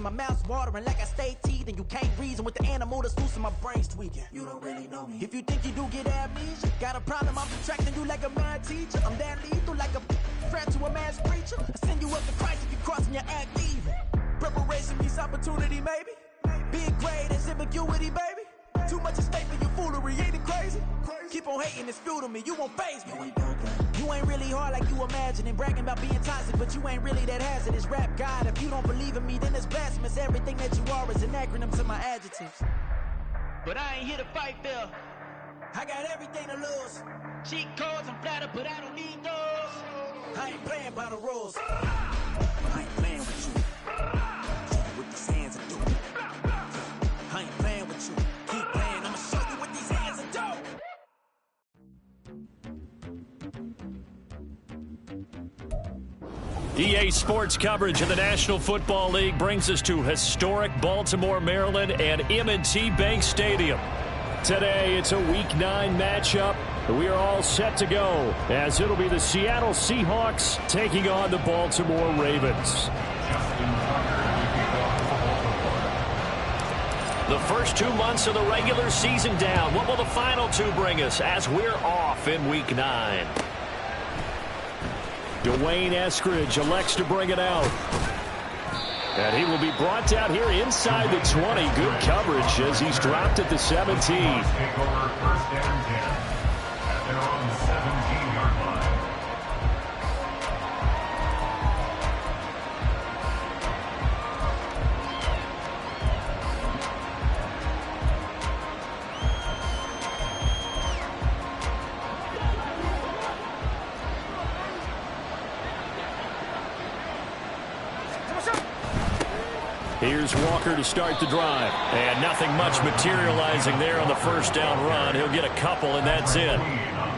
my mouth's watering like I stay teeth, and you can't reason with the animal that's loose in my brain's tweaking. You don't really know me. If you think you do get amnesia, got a problem, I'm subtracting you like a mad teacher. I'm that lethal like a threat to a mass preacher. I send you up to Christ if you crossing your act evil. Preparation means opportunity, maybe. Big grade is ambiguity, baby. Too much at stake for your foolery, ain't it crazy? Keep on hating, it's fuel to me, you won't faze me. You ain't really hard like you imagine, and bragging about being toxic, but you ain't really that hazardous. Rap God, if you don't believe in me, then it's blasphemous. Everything that you are is an acronym to my adjectives. But I ain't here to fight, Phil. I got everything to lose. Cheat codes, I'm flattered, but I don't need those. I ain't playing by the rules. I ain't playing with you. With these hands and do. I ain't playing with you. Keep playing, I'ma show you what these hands and do. EA Sports coverage of the National Football League brings us to historic Baltimore, Maryland and M&T Bank Stadium. Today, it's a Week 9 matchup. We are all set to go, as it'll be the Seattle Seahawks taking on the Baltimore Ravens. The first 2 months of the regular season down. What will the final 2 bring us as we're off in Week 9? Dwayne Eskridge elects to bring it out. And he will be brought down here inside the 20. Good coverage as he's dropped at the 17. Take over first down 10 at their own 17-yard line. Here's Walker to start the drive. And nothing much materializing there on the first down run. He'll get a couple, and that's it.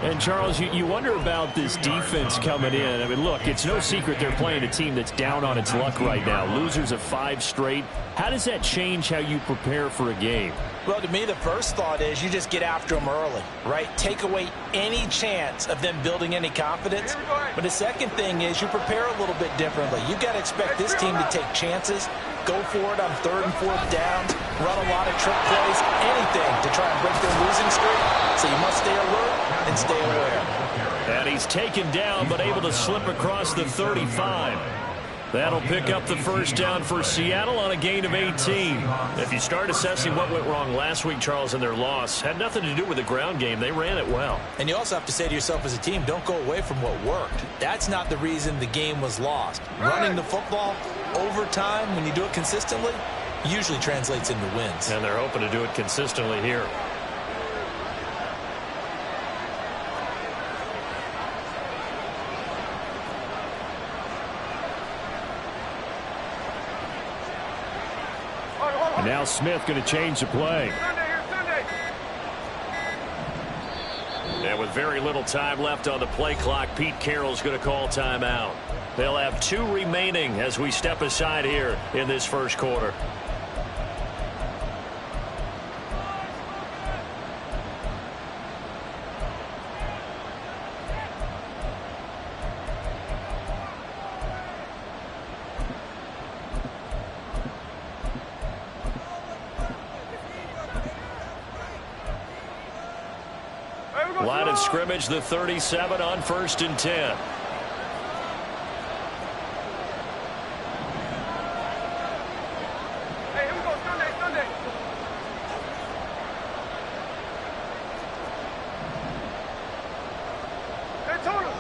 And, Charles, you wonder about this defense coming in. I mean, look, it's no secret they're playing a team that's down on its luck right now. Losers of 5 straight. How does that change how you prepare for a game? Well, to me, the first thought is you just get after them early, right? Take away any chance of them building any confidence. But the second thing is you prepare a little bit differently. You've got to expect this team to take chances, go for it on 3rd and 4th downs, run a lot of trick plays, anything to try and break their losing streak. So you must stay alert and stay aware. And he's taken down but able to slip across the 35. That'll pick up the first down for Seattle on a gain of 18. If you start assessing what went wrong last week, Charles, in their loss, had nothing to do with the ground game. They ran it well. And you also have to say to yourself as a team, don't go away from what worked. That's not the reason the game was lost. Running the football over time, when you do it consistently, usually translates into wins. And they're hoping to do it consistently here. And now Smith going to change the play. And with very little time left on the play clock, Pete Carroll's going to call timeout. They'll have 2 remaining as we step aside here in this first quarter. Line of scrimmage, the 37 on 1st and 10. Hey, here we go, Sunday. Hey, total.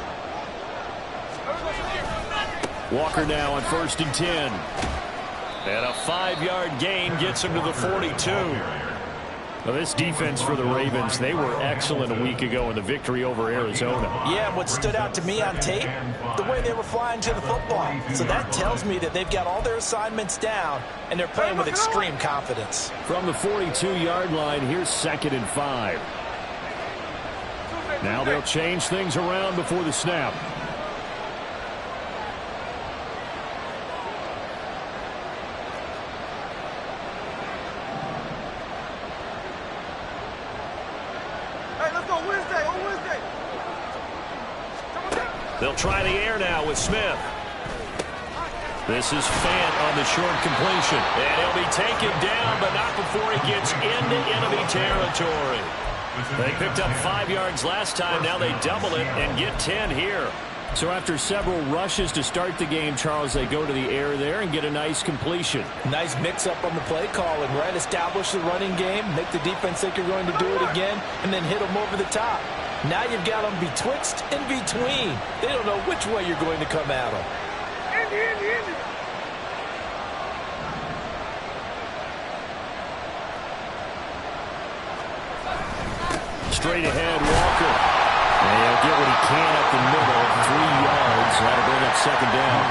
Walker now on 1st and 10. And a 5-yard gain gets him to the 42. Well, this defense for the Ravens, they were excellent a week ago in the victory over Arizona. Yeah, what stood out to me on tape, the way they were flying to the football. So that tells me that they've got all their assignments down, and they're playing with extreme confidence. From the 42-yard line, here's 2nd and 5. Now they'll change things around before the snap. They'll try the air now with Smith. This is Fant on the short completion. And he'll be taken down, but not before he gets into enemy territory. They picked up 5 yards last time. Now they double it and get 10 here. So after several rushes to start the game, Charles, they go to the air there and get a nice completion. Nice mix-up on the play calling, right? Establish the running game, make the defense think you're going to do it again, and then hit them over the top. Now you've got them betwixt and between. They don't know which way you're going to come at them. Straight ahead, Walker. And he'll get what he can up the middle. 3 yards. That'll bring up second down.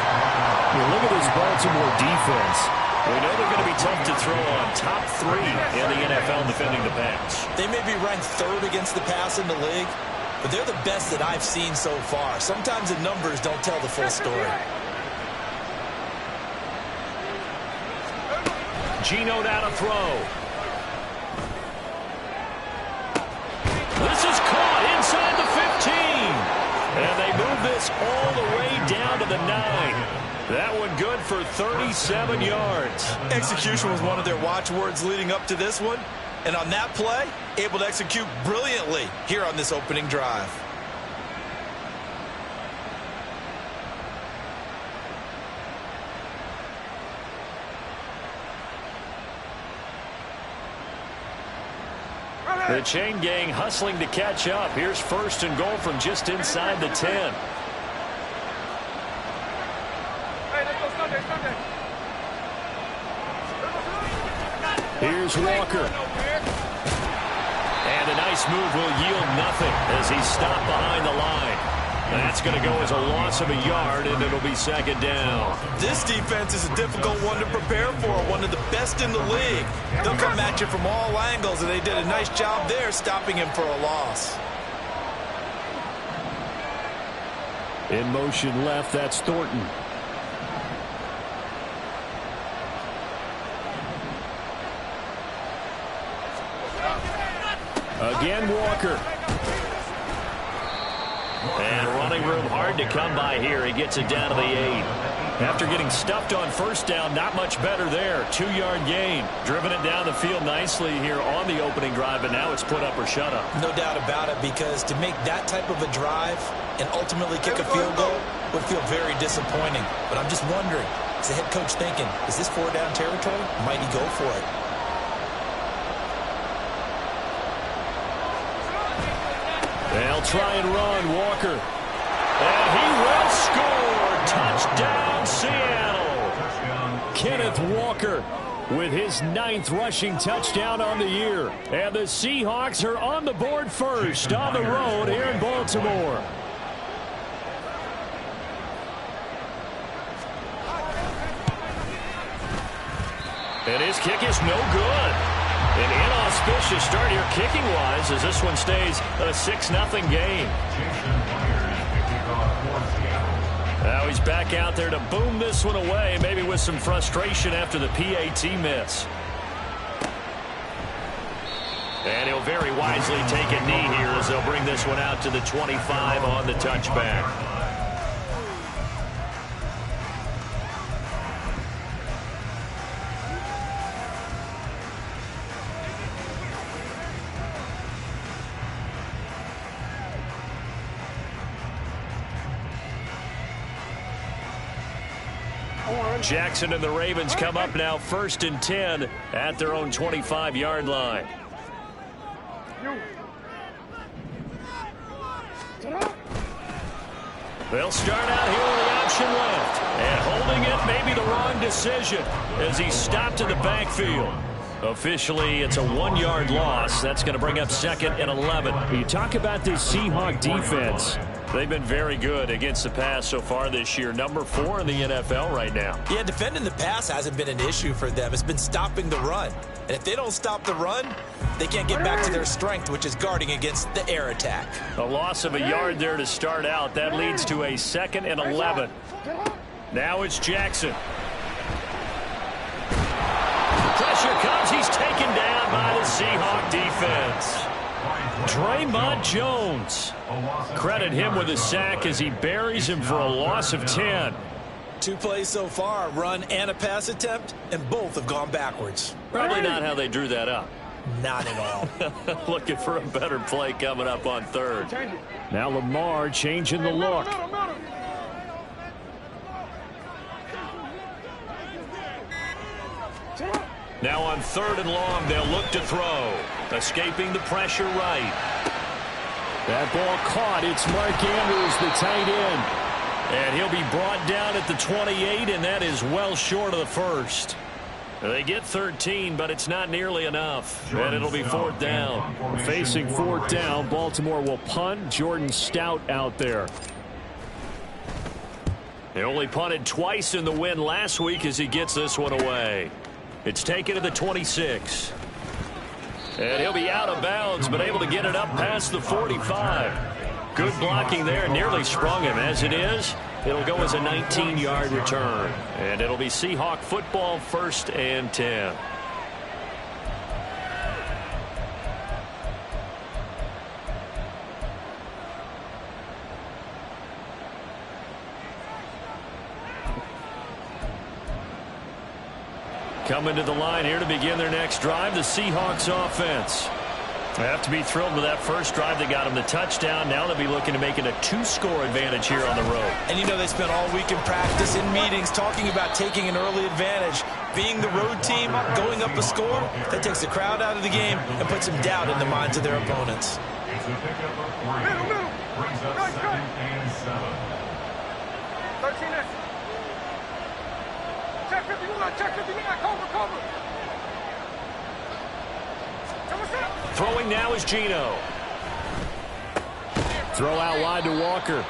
Look at this Baltimore defense. We know they're going to be tough to throw on. Top 3 in the NFL defending the pass. They may be ranked 3rd against the pass in the league, but they're the best that I've seen so far. Sometimes the numbers don't tell the full story. Geno now to throw. This is caught inside the 15. And they move this all the way down to the 9. That one good for 37 yards. Execution was one of their watchwords leading up to this one. And on that play, able to execute brilliantly here on this opening drive. The chain gang hustling to catch up. Here's 1st and goal from just inside the 10. Here's Walker. And a nice move will yield nothing as he's stopped behind the line. That's going to go as a loss of a yard, and it'll be second down. This defense is a difficult one to prepare for, one of the best in the league. They'll come at you from all angles, and they did a nice job there stopping him for a loss. In motion left, that's Thornton. Again, Walker. And running room hard to come by here. He gets it down to the 8. After getting stuffed on first down, not much better there. 2-yard gain. Driven it down the field nicely here on the opening drive, but now it's put up or shut up. No doubt about it, because to make that type of a drive and ultimately kick a field goal would feel very disappointing. But I'm just wondering, is the head coach thinking, is this 4-down territory? Might he go for it? They'll try and run, Walker. And he will score. Touchdown, Seattle. Kenneth Walker with his 9th rushing touchdown on the year. And the Seahawks are on the board first on the road here in Baltimore. And his kick is no good. An inauspicious start here kicking-wise as this one stays a 6-0 game. Now he's back out there to boom this one away, maybe with some frustration after the PAT miss. And he'll very wisely take a knee here as they'll bring this one out to the 25 on the touchback. Jackson and the Ravens come up now 1st and 10 at their own 25-yard line. They'll start out here with the option left. And holding it may be the wrong decision as he's stopped in the backfield. Officially, it's a 1-yard loss. That's going to bring up 2nd and 11. You talk about this Seahawk defense. They've been very good against the pass so far this year. Number 4 in the NFL right now. Yeah, defending the pass hasn't been an issue for them. It's been stopping the run. And if they don't stop the run, they can't get back to their strength, which is guarding against the air attack. A loss of a yard there to start out. That leads to a 2nd and 11. Now it's Jackson. Pressure comes. He's taken down by the Seahawk defense. Draymond Jones. Credit him with a sack as he buries him for a loss of 10. 2 plays so far, a run and a pass attempt, and both have gone backwards. Probably not how they drew that up. Not at all. Looking for a better play coming up on third. Now Lamar changing the look. Now on 3rd and long, they'll look to throw. Escaping the pressure right. That ball caught. It's Mark Andrews, the tight end. And he'll be brought down at the 28, and that is well short of the first. They get 13, but it's not nearly enough. And it'll be 4th down. Facing 4th down, Baltimore will punt. Jordan Stout out there. They only punted twice in the win last week as he gets this one away. It's taken to the 26. And he'll be out of bounds, but able to get it up past the 45. Good blocking there, nearly sprung him. As it is, it'll go as a 19-yard return. And it'll be Seahawk football, 1st and 10. Coming to the line here to begin their next drive, the Seahawks offense. They have to be thrilled with that first drive that got them the touchdown. Now they'll be looking to make it a 2-score advantage here on the road. And you know they spent all week in practice, in meetings, talking about taking an early advantage. Being the road team, going up a score, that takes the crowd out of the game and puts some doubt in the minds of their opponents. It's a pickup of 3. Brings up 2nd and 7. 13. Check 59, check 59, cover. Throwing now is Geno. Throw out wide to Walker.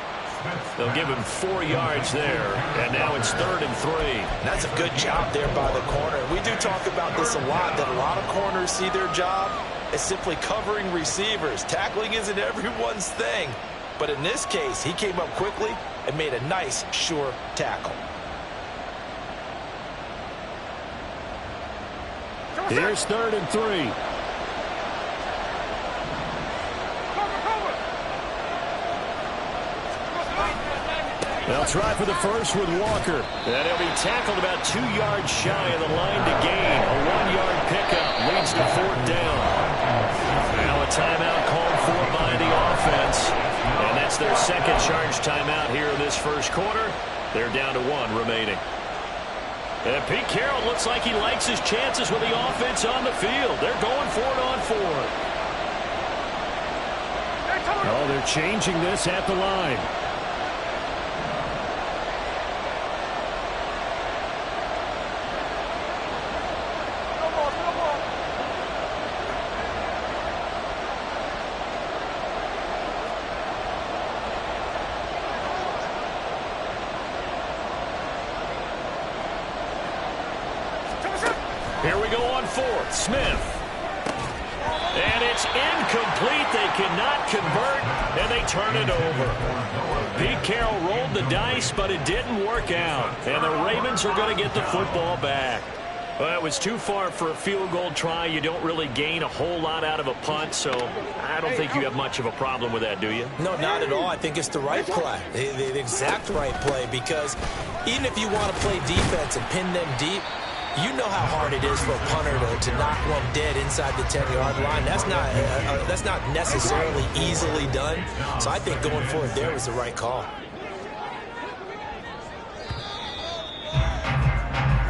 They'll give him 4 yards there, and now it's 3rd and 3. That's a good job there by the corner. We do talk about this a lot, that a lot of corners see their job as simply covering receivers. Tackling isn't everyone's thing. But in this case, he came up quickly and made a nice, sure tackle. Here's 3rd and 3. They'll try for the first with Walker. And he'll be tackled about 2 yards shy of the line to gain. A 1-yard pickup leads to 4th down. Now a timeout called for by the offense. And that's their second charge timeout here in this first quarter. They're down to 1 remaining. And Pete Carroll looks like he likes his chances with the offense on the field. They're going for it on 4th. Oh, they're changing this at the line. Here we go on 4th. Smith. And it's incomplete. They cannot convert, and they turn it over. Pete Carroll rolled the dice, but it didn't work out. And the Ravens are going to get the football back. Well, it was too far for a field goal try. You don't really gain a whole lot out of a punt, so I don't think you have much of a problem with that, do you? No, not at all. I think it's the right play, the exact right play, because even if you want to play defense and pin them deep, you know how hard it is for a punter to knock one dead inside the 10-yard line. That's not necessarily easily done. So I think going for it there was the right call.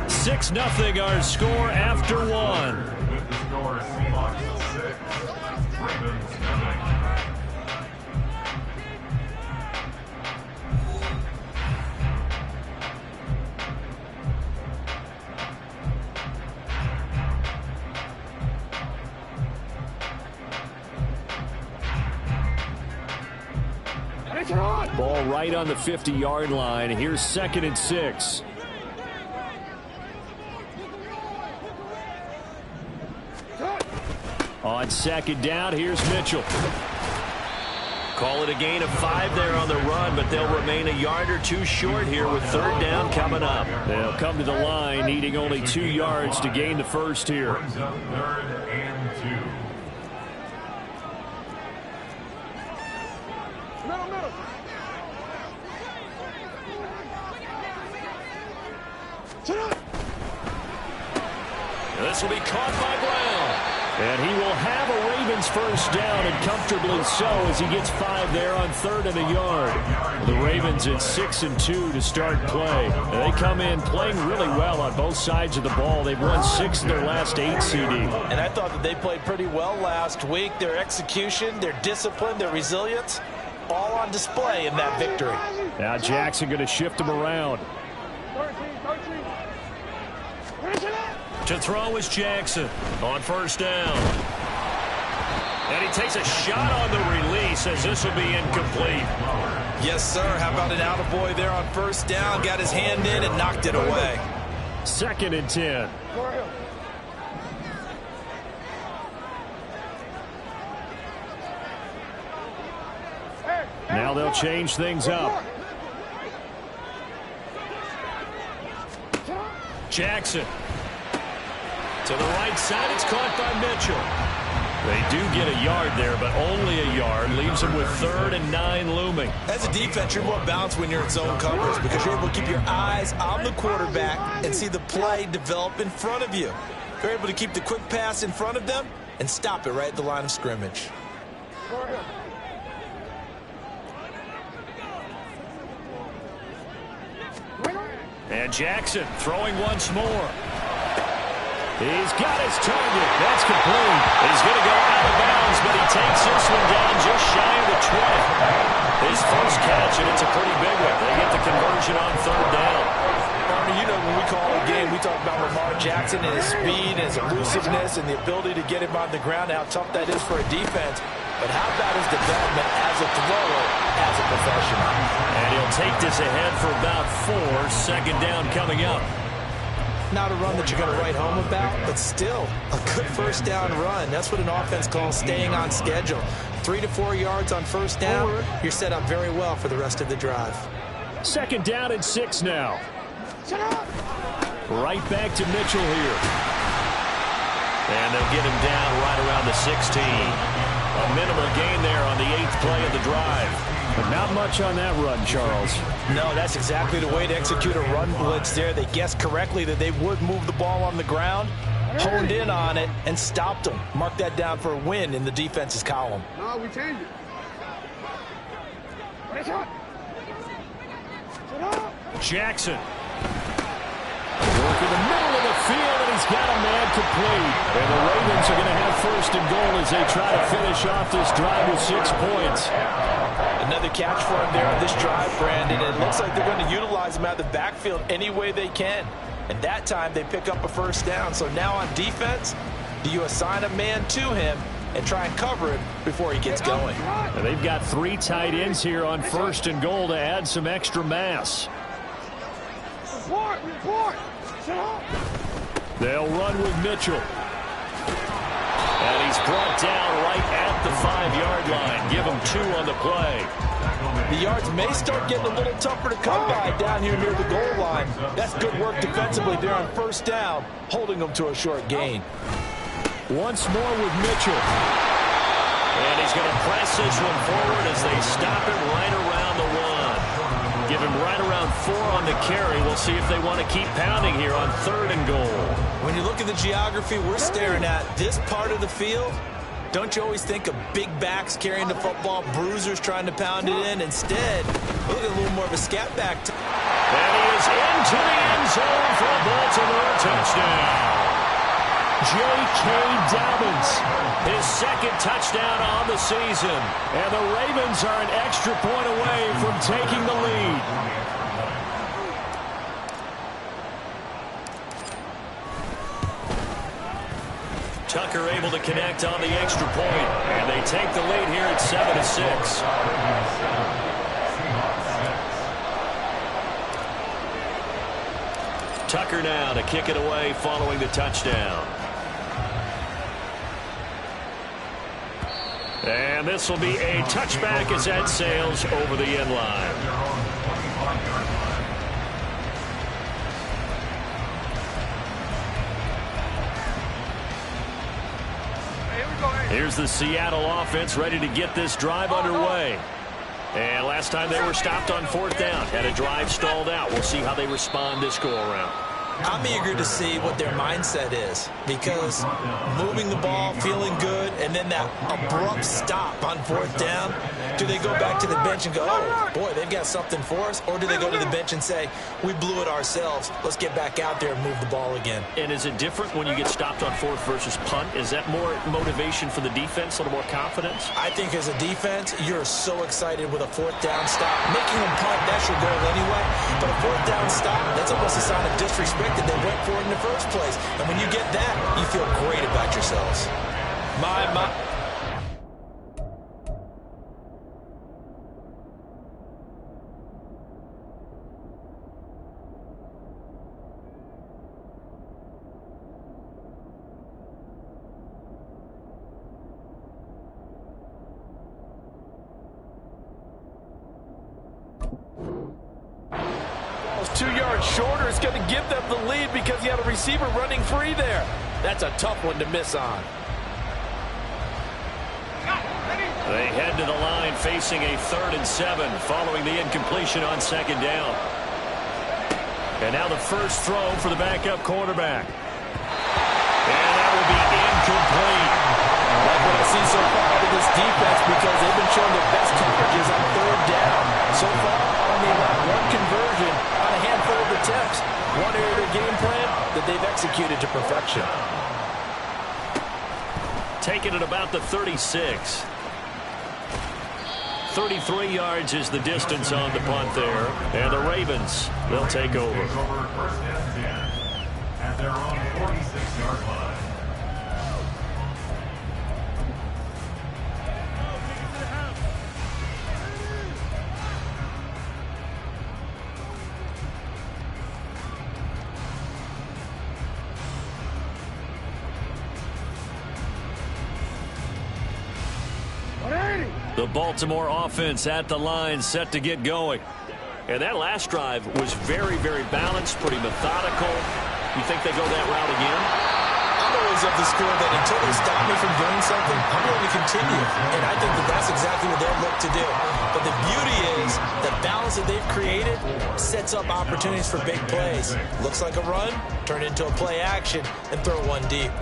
6-0 our score after 1. With the score, Seahawks 6, Ravens 9. Ball right on the 50-yard line. Here's 2nd and 6. On 2nd down, here's Mitchell. Call it a gain of 5 there on the run, but they'll remain a yard or 2 short here with 3rd down coming up. They'll come to the line, needing only 2 yards to gain the first here. Brings up 3rd and 2. Middle. This will be caught by Brown. And he will have a Ravens first down, and comfortably so, as he gets 5 there on 3rd and a yard. The Ravens at 6-2 to start play. And they come in playing really well on both sides of the ball. They've won 6 of their last 8, CD. And I thought that they played pretty well last week. Their execution, their discipline, their resilience, all on display in that victory. Now Jackson going to shift him around. To throw is Jackson on first down. And he takes a shot on the release as this will be incomplete. Yes, sir. How about an attaboy there on first down? Got his hand in and knocked it away. 2nd and 10. Now they'll change things up. Jackson. To the right side, it's caught by Mitchell. They do get a yard there, but only a yard. Leaves them with 3rd and 9 looming. As a defense, you're more balanced when you're in zone coverage because you're able to keep your eyes on the quarterback and see the play develop in front of you. You're able to keep the quick pass in front of them and stop it right at the line of scrimmage. And Jackson throwing once more. He's got his target. That's complete. He's going to go out of bounds, but he takes this one down just shy of the 20. His first catch, and it's a pretty big one. They get the conversion on 3rd down. Arnie, you know when we call a game, we talk about Lamar Jackson and his speed and his elusiveness and the ability to get him on the ground, how tough that is for a defense. But how about his development as a thrower, as a professional? And he'll take this ahead for about 4. 2nd down coming up. Not a run that you're going to write home about, but still a good first down run. That's what an offense calls staying on schedule. 3 to 4 yards on first down, you're set up very well for the rest of the drive. 2nd down and 6 now. Right back to Mitchell here. And they'll get him down right around the 16. A minimal gain there on the 8th play of the drive. But not much on that run, Charles. No, that's exactly the way to execute a run blitz there. They guessed correctly that they would move the ball on the ground, honed in on it, and stopped them. Mark that down for a win in the defense's column. No, we changed it. Jackson. Work in the middle of the field, and he's got a man complete. And the Ravens are going to have 1st and goal as they try to finish off this drive with 6 points. Another catch for him there on this drive, Brandon. It looks like they're going to utilize him out of the backfield any way they can. And that time they pick up a first down. So now on defense, do you assign a man to him and try and cover it before he gets going? And they've got 3 tight ends here on 1st and goal to add some extra mass. They'll run with Mitchell. And he's brought down right at the 5-yard line. Give him 2 on the play. The yards may start getting a little tougher to come by down here near the goal line. That's good work defensively there on first down, holding them to a short gain. Once more with Mitchell. And he's going to press this one forward as they stop him right around the 1. Give him right around 4 on the carry. We'll see if they want to keep pounding here on 3rd and goal. When you look at the geography we're staring at, this part of the field, don't you always think of big backs carrying the football, bruisers trying to pound it in? Instead, look at a little more of a scat back. And he is into the end zone for a Baltimore touchdown. J.K. Dobbins, his 2nd touchdown on the season. And the Ravens are an extra point away from taking the lead. Tucker able to connect on the extra point, and they take the lead here at 7-6. Tucker now to kick it away following the touchdown. And this will be a touchback as that sails over the end line. Here's the Seattle offense ready to get this drive underway. And last time they were stopped on 4th down, had a drive stalled out. We'll see how they respond this go around. I'm eager to see what their mindset is, because moving the ball, feeling good, and then that abrupt stop on 4th down, do they go back to the bench and go, oh, boy, they've got something for us? Or do they go to the bench and say, we blew it ourselves, let's get back out there and move the ball again? And is it different when you get stopped on 4th versus punt? Is that more motivation for the defense, a little more confidence? I think as a defense, you're so excited with a 4th down stop. Making them punt, that's your goal anyway. But a 4th down stop, that's almost a sign of disrespect that they went for it in the first place. And when you get that, you feel great about yourselves. My. Ball's 2 yards shorter. It's going to give them the lead because you have a receiver running free there. That's a tough one to miss on. They head to the line facing a 3rd and 7 following the incompletion on 2nd down. And now the first throw for the backup quarterback. And that will be incomplete. Like what I see so far out of this defense, because they've been showing their best coverages on 3rd down. So far, only allowed 1 conversion on a handful of attempts. One area of their game plan that they've executed to perfection. Taking it about the 36. 33 yards is the distance on the punt there. And the Ravens, they'll take over. First and 10 at their own 46-yard line. The Baltimore offense at the line, set to get going. And that last drive was very, very balanced, pretty methodical. You think they go that route again? I'm always of the school that until they stop me from doing something, I'm going to continue. And I think that that's exactly what they'll look to do. But the beauty is the balance that they've created sets up opportunities for big plays. Looks like a run, turn into a play action, and throw one deep.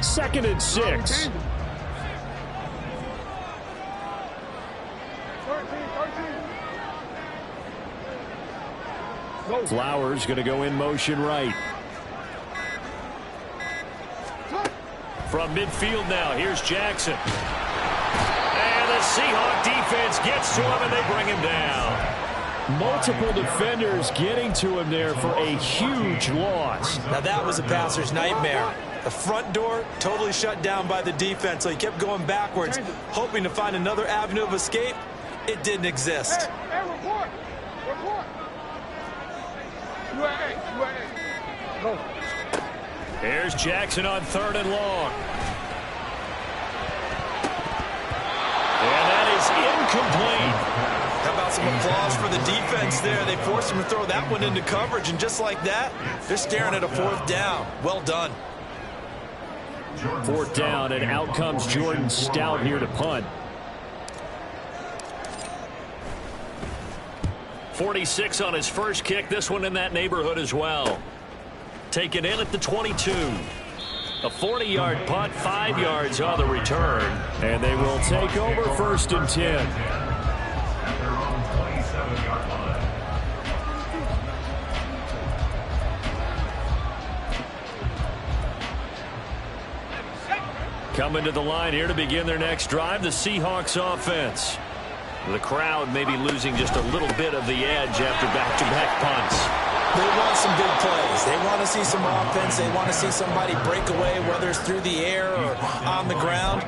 Second and 6. 13. Flowers going to go in motion right. From midfield now, here's Jackson. And the Seahawk defense gets to him, and they bring him down. Multiple defenders getting to him there for a huge loss. Now that was a passer's nightmare. The front door totally shut down by the defense, so he kept going backwards, hoping to find another avenue of escape. It didn't exist. Hey, report. Report. UAA. Go. Here's Jackson on 3rd and long. And that is incomplete. How about some applause for the defense there? They forced him to throw that one into coverage, and just like that, they're staring at a 4th down. Well done. 4th down, and out comes Jordan Stout here to punt. 46 on his first kick. This one in that neighborhood as well. Taken in at the 22. A 40-yard punt, 5 yards on the return. And they will take over 1st and 10. At their own 27-yard line. Coming to the line here to begin their next drive, the Seahawks offense. The crowd maybe losing just a little bit of the edge after back-to-back punts. They want some big plays. They want to see some offense. They want to see somebody break away, whether it's through the air or on the ground.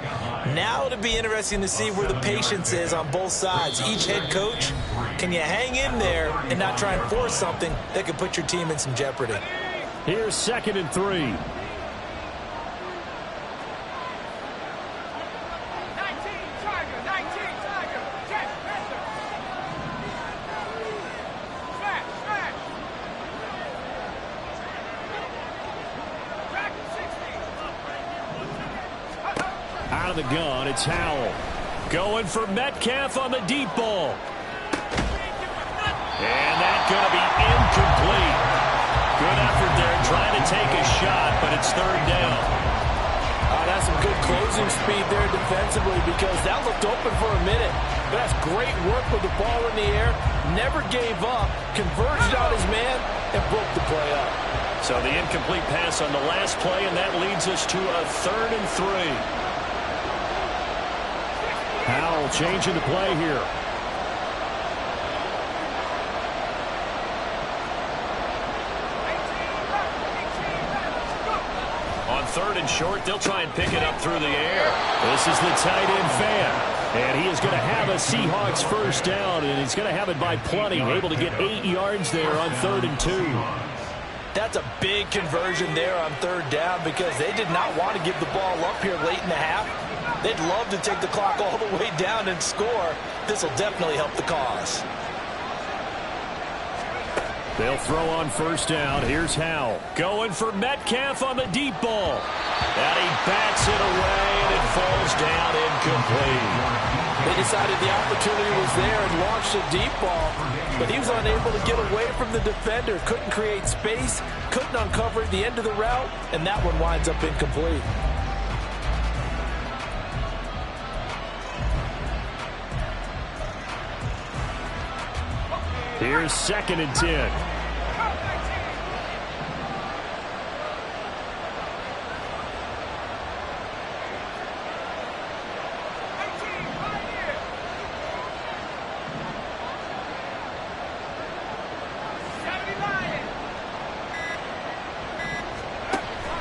Now it'll be interesting to see where the patience is on both sides. Each head coach, can you hang in there and not try and force something that could put your team in some jeopardy? Here's 2nd and 3. of the gun. It's Howell. Going for Metcalf on the deep ball. And that's going to be incomplete. Good effort there trying to take a shot, but it's third down. That's some good closing speed there defensively because that looked open for a minute. But that's great work with the ball in the air. Never gave up, converged on his man, and broke the play up. So the incomplete pass on the last play, and that leads us to a 3rd and 3. Howell changing the play here. On 3rd and short, they'll try and pick it up through the air. This is the tight end fan. And he is going to have a Seahawks first down, and he's going to have it by plenty. Able to get 8 yards there on 3rd and 2. That's a big conversion there on 3rd down because they did not want to give the ball up here late in the half. They'd love to take the clock all the way down and score. This will definitely help the cause. They'll throw on first down. Here's Howell. Going for Metcalf on the deep ball. And he bats it away, and it falls down incomplete. They decided the opportunity was there and launched a deep ball, but he was unable to get away from the defender. Couldn't create space, couldn't uncover the end of the route, and that one winds up incomplete. Here's 2nd and 10.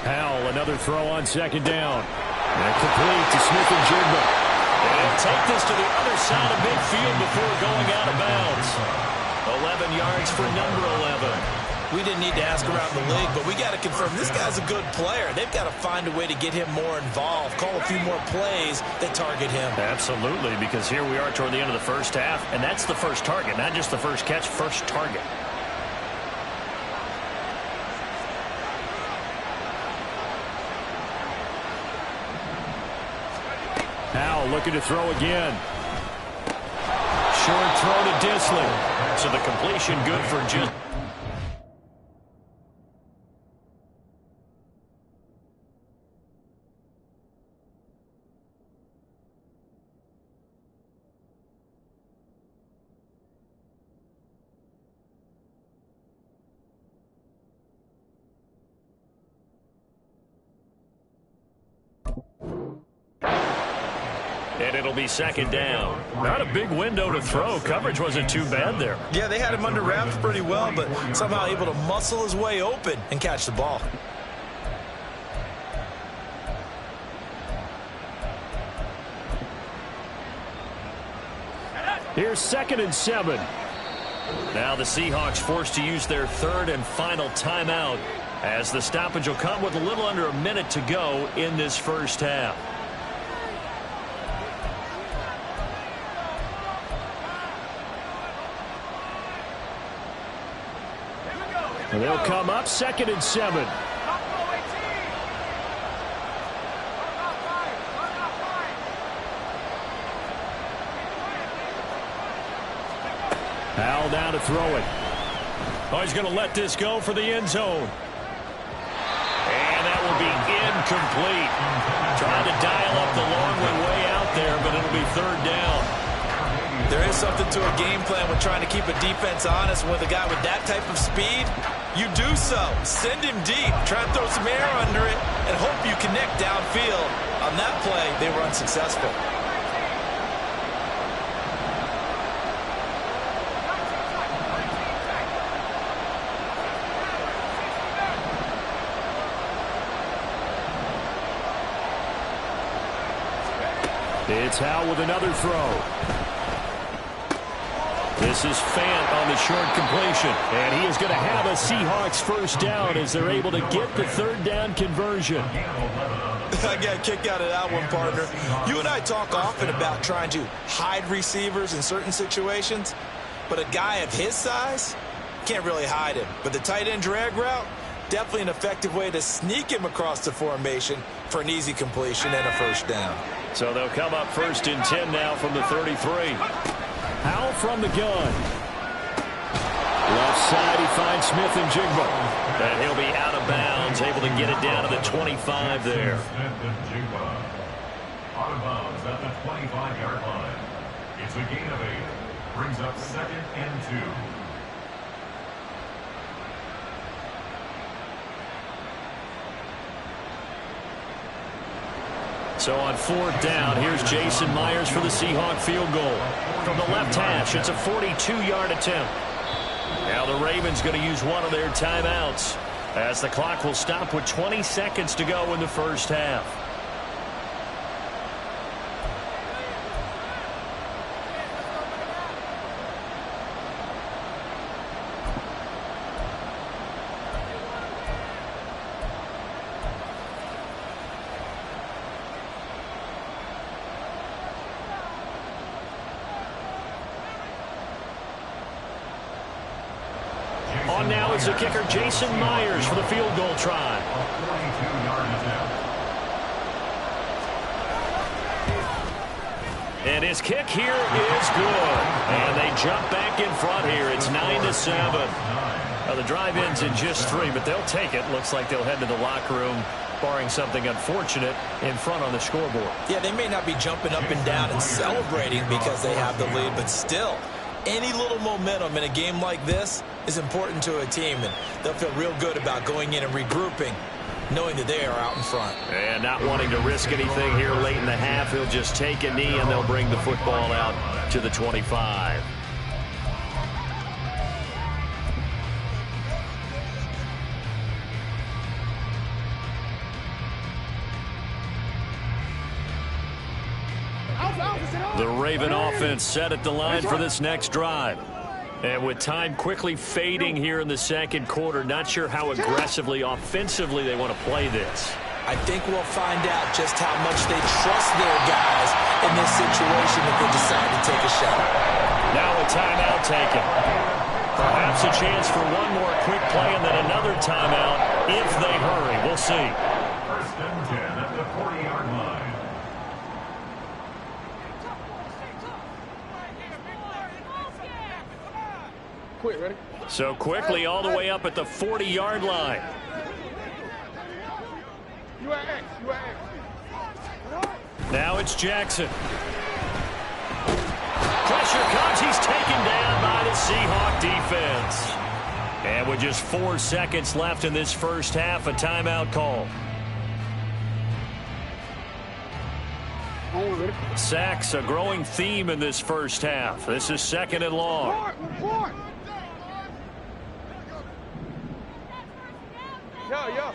Howell, another throw on 2nd down. And complete to Smith-Njigba. And take this to the other side of midfield before going out of bounds. 11 yards for number 11. We didn't need to ask around the league, but we got to confirm this guy's a good player. They've got to find a way to get him more involved, call a few more plays that target him. Absolutely, because here we are toward the end of the first half, and that's the first target, not just the first catch, first target. Howell looking to throw again. Short throw to Dissly. So the completion good for just... And it'll be 2nd down. Not a big window to throw. Coverage wasn't too bad there. Yeah, they had him under wraps pretty well, but somehow able to muscle his way open and catch the ball. Here's 2nd and 7. Now the Seahawks forced to use their 3rd and final timeout as the stoppage will come with a little under a minute to go in this first half. They'll come up 2nd and 7. Howell down to throw it. Oh, he's going to let this go for the end zone. And that will be incomplete. Trying to dial up the long way out there, but it'll be 3rd down. There is something to a game plan with trying to keep a defense honest. With a guy with that type of speed, you do so. Send him deep. Try and throw some air under it and hope you connect downfield. On that play, they were unsuccessful. It's Howell with another throw. This is Fant on the short completion. And he is going to have a Seahawks first down as they're able to get the 3rd down conversion. I got a kick out of that one, partner. You and I talk often about trying to hide receivers in certain situations, but a guy of his size can't really hide him. But the tight end drag route, definitely an effective way to sneak him across the formation for an easy completion and a first down. So they'll come up 1st and 10 now from the 33. Howell from the gun. Left side, he finds Smith and Jigba. And he'll be out of bounds, able to get it down to the 25 there. Smith and Jigba out of bounds at the 25-yard line. It's a gain of 8. Brings up 2nd and 2. So on 4th down, here's Jason Myers for the Seahawk field goal. From the left hash, it's a 42-yard attempt. Now the Ravens going to use one of their timeouts as the clock will stop with 20 seconds to go in the first half. On now is the kicker, Jason Myers, for the field goal try. A 42-yard attempt. And his kick here is good. And they jump back in front here. It's 9-7. Now the drive ends in just 3, but they'll take it. Looks like they'll head to the locker room, barring something unfortunate, in front on the scoreboard. Yeah, they may not be jumping up and down and celebrating because they have the lead, but still, any little momentum in a game like this is important to a team, and they'll feel real good about going in and regrouping, knowing that they are out in front. And not wanting to risk anything here late in the half, he'll just take a knee, and they'll bring the football out to the 25. The Raven offense set at the line for this next drive. And with time quickly fading here in the second quarter, not sure how aggressively, offensively they want to play this. I think we'll find out just how much they trust their guys in this situation if they decide to take a shot. Now a timeout taken. Perhaps a chance for one more quick play and then another timeout if they hurry. We'll see. 1st and 10 at the 40-yard line. Quick, ready? So quickly all the way up at the 40-yard line. You at X. You at X. Now it's Jackson. Pressure comes. He's taken down by the Seahawk defense. And with just 4 seconds left in this first half, a timeout call. Sacks, a growing theme in this first half. This is 2nd and long. Report. Yeah.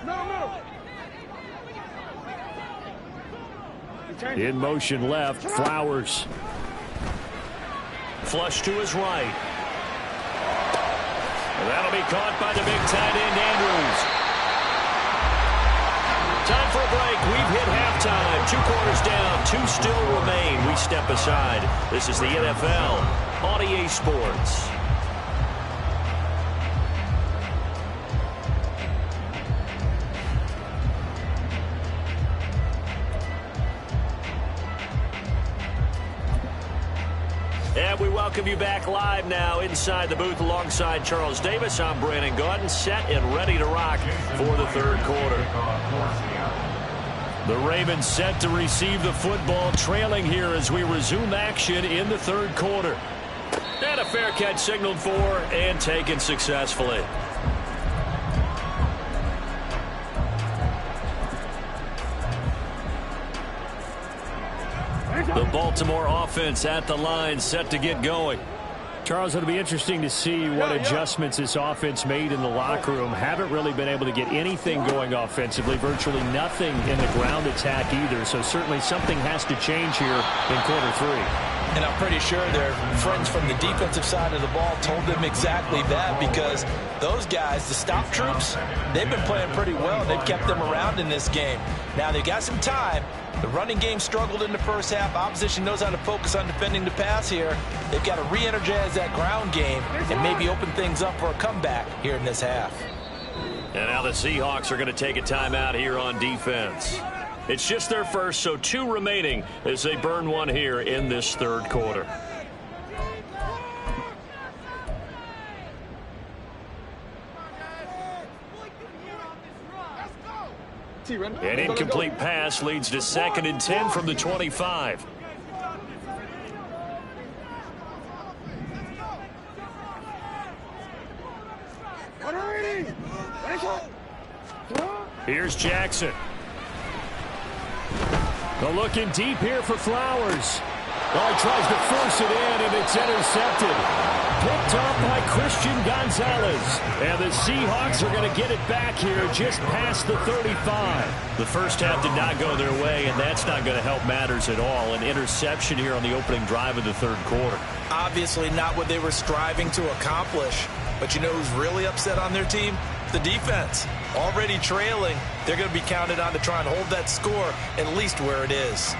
No. In motion left, Flowers. Flush to his right. And that'll be caught by the big tight end, Andrews. Time for a break. We've hit halftime. 2 quarters down, 2 still remain. We step aside. This is the NFL on EA Sports. And we welcome you back live now inside the booth alongside Charles Davis. I'm Brandon Gaudin, set and ready to rock for the third quarter. The Ravens set to receive the football, trailing here as we resume action in the third quarter. And a fair catch signaled for and taken successfully. The Baltimore offense at the line, set to get going. Charles, it'll be interesting to see what adjustments this offense made in the locker room. Haven't really been able to get anything going offensively, virtually nothing in the ground attack either. So certainly something has to change here in quarter 3. And I'm pretty sure their friends from the defensive side of the ball told them exactly that, because those guys, the stop troops, they've been playing pretty well. They've kept them around in this game. Now they've got some time. The running game struggled in the first half. Opposition knows how to focus on defending the pass here. They've got to re-energize that ground game and maybe open things up for a comeback here in this half. And now the Seahawks are going to take a timeout here on defense. It's just their first, so 2 remaining as they burn one here in this third quarter. An incomplete pass leads to 2nd and 10 from the 25. Here's Jackson. The looking deep here for Flowers. Oh, he tries to force it in, and it's intercepted. Picked off by Christian Gonzalez. And the Seahawks are going to get it back here just past the 35. The first half did not go their way, and that's not going to help matters at all. An interception here on the opening drive of the third quarter. Obviously not what they were striving to accomplish. But you know who's really upset on their team? The defense. Already trailing, they're going to be counted on to try and hold that score at least where it is.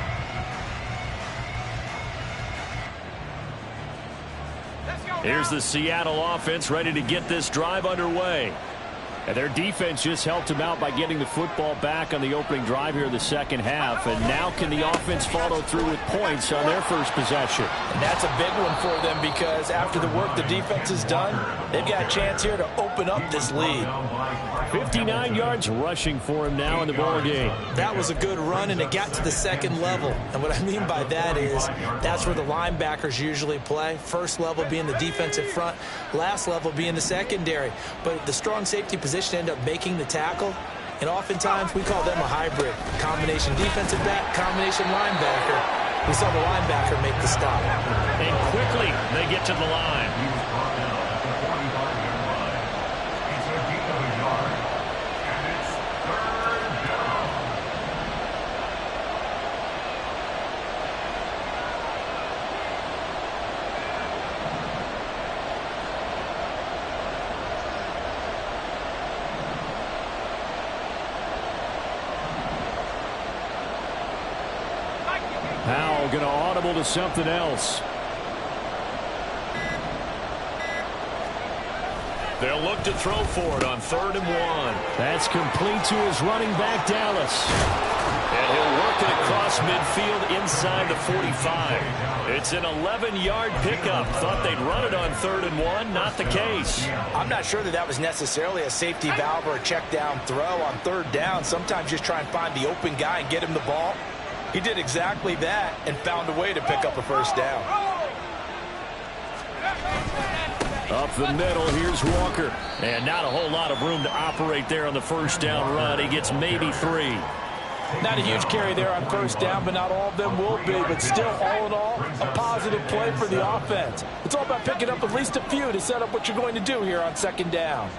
Here's the Seattle offense ready to get this drive underway. And their defense just helped them out by getting the football back on the opening drive here in the second half. And now can the offense follow through with points on their first possession? And that's a big one for them because after the work the defense has done, they've got a chance here to open up this lead. 59 yards rushing for him now in the ball game. That was a good run, and it got to the second level. And what I mean by that is that's where the linebackers usually play. First level being the defensive front, last level being the secondary. But the strong safety position end up making the tackle, and oftentimes we call them a hybrid. Combination defensive back, combination linebacker. We saw the linebacker make the stop. And quickly they get to the line. Powell going to audible to something else. They'll look to throw for it on 3rd and 1. That's complete to his running back, Dallas. And he'll work it across midfield inside the 45. It's an 11-yard pickup. Thought they'd run it on 3rd and 1. Not the case. I'm not sure that was necessarily a safety valve or a check down throw on 3rd down. Sometimes just try and find the open guy and get him the ball. He did exactly that and found a way to pick up a first down. Up the middle, here's Walker. And not a whole lot of room to operate there on the first down run. He gets maybe 3. Not a huge carry there on first down, but not all of them will be. But still, all in all, a positive play for the offense. It's all about picking up at least a few to set up what you're going to do here on 2nd down.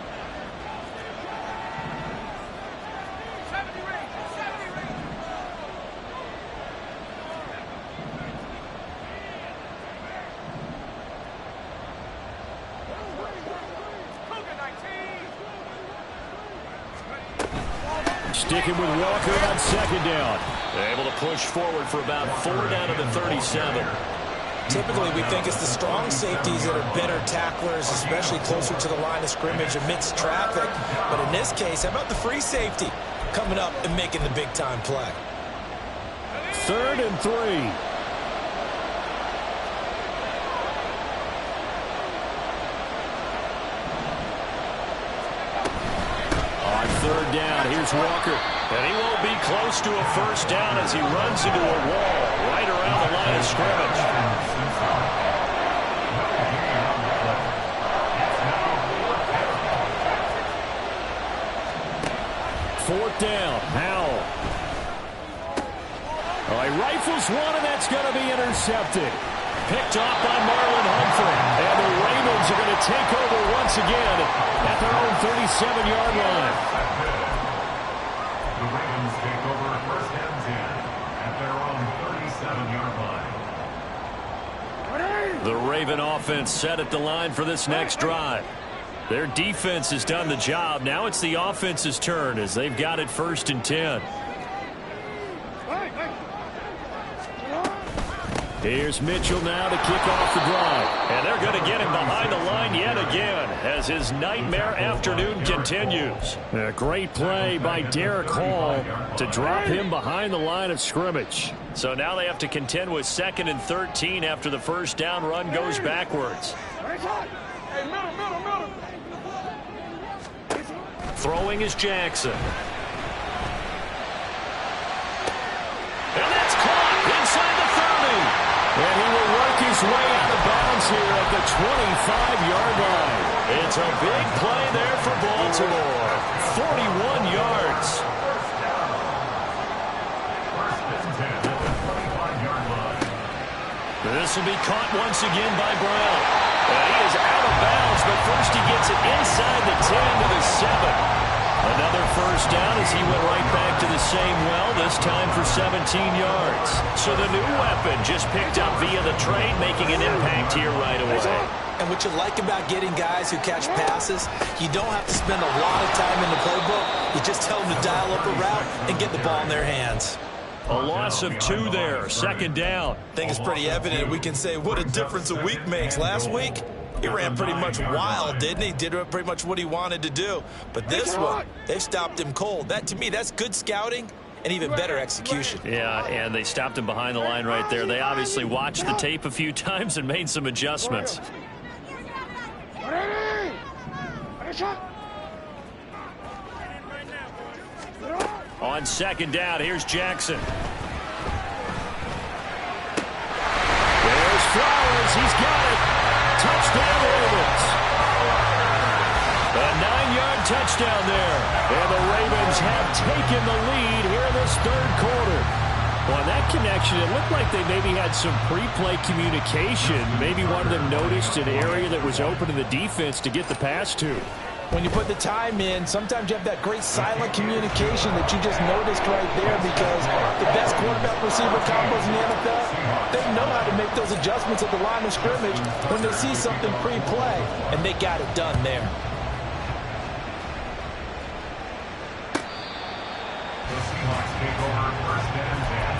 Sticking with Walker on 2nd down. Able to push forward for about 4 down to the 37. Typically, we think it's the strong safeties that are better tacklers, especially closer to the line of scrimmage amidst traffic. But in this case, how about the free safety coming up and making the big-time play? 3rd and 3. Third down, here's Walker. And he won't be close to a first down as he runs into a wall right around the line of scrimmage. 4th down, Howell. Oh, he rifles one, and that's going to be intercepted. Picked off by Marlon Humphrey. And the Ravens are going to take over once again at their own 37-yard line. The Ravens take over 1st and 10 at their own 37-yard line. The Raven offense set at the line for this next drive. Their defense has done the job. Now it's the offense's turn as they've got it 1st and 10. Here's Mitchell now to kick off the drive. And they're going to get him behind the line yet again as his nightmare afternoon continues. A great play by Derek Hall to drop him behind the line of scrimmage. So now they have to contend with 2nd and 13 after the first down run goes backwards. Throwing is Jackson. And that's caught inside the 30. And he will work his way out of bounds here at the 25-yard line. It's a big play there for Baltimore. 41 yards. This will be caught once again by Brown. He is out of bounds, but first he gets it inside the 10 to the 7. Another first down as he went right back to the same well, this time for 17 yards. So the new weapon just picked up via the trade, making an impact here right away. And what you like about getting guys who catch passes, you don't have to spend a lot of time in the playbook. You just tell them to dial up a route and get the ball in their hands. A loss of 2 there, 2nd down. I think it's pretty evident we can say what a difference a week makes. Last week, he ran pretty much wild, didn't he? Did pretty much what he wanted to do. But this one, they stopped him cold. That, to me, that's good scouting and even better execution. Yeah, and they stopped him behind the line right there. They obviously watched the tape a few times and made some adjustments. On 2nd down, here's Jackson. There's Flowers. He's got it. Touchdown, Ravens. A 9-yard touchdown there. And the Ravens have taken the lead here in this 3rd quarter. Well, that connection, it looked like they maybe had some pre-play communication. Maybe one of them noticed an area that was open to the defense to get the pass to. When you put the time in, sometimes you have that great silent communication that you just noticed right there, because the best quarterback-receiver combos in the NFL, they know how to make those adjustments at the line of scrimmage when they see something pre-play, and they got it done there. The Seahawks take over 1st and 10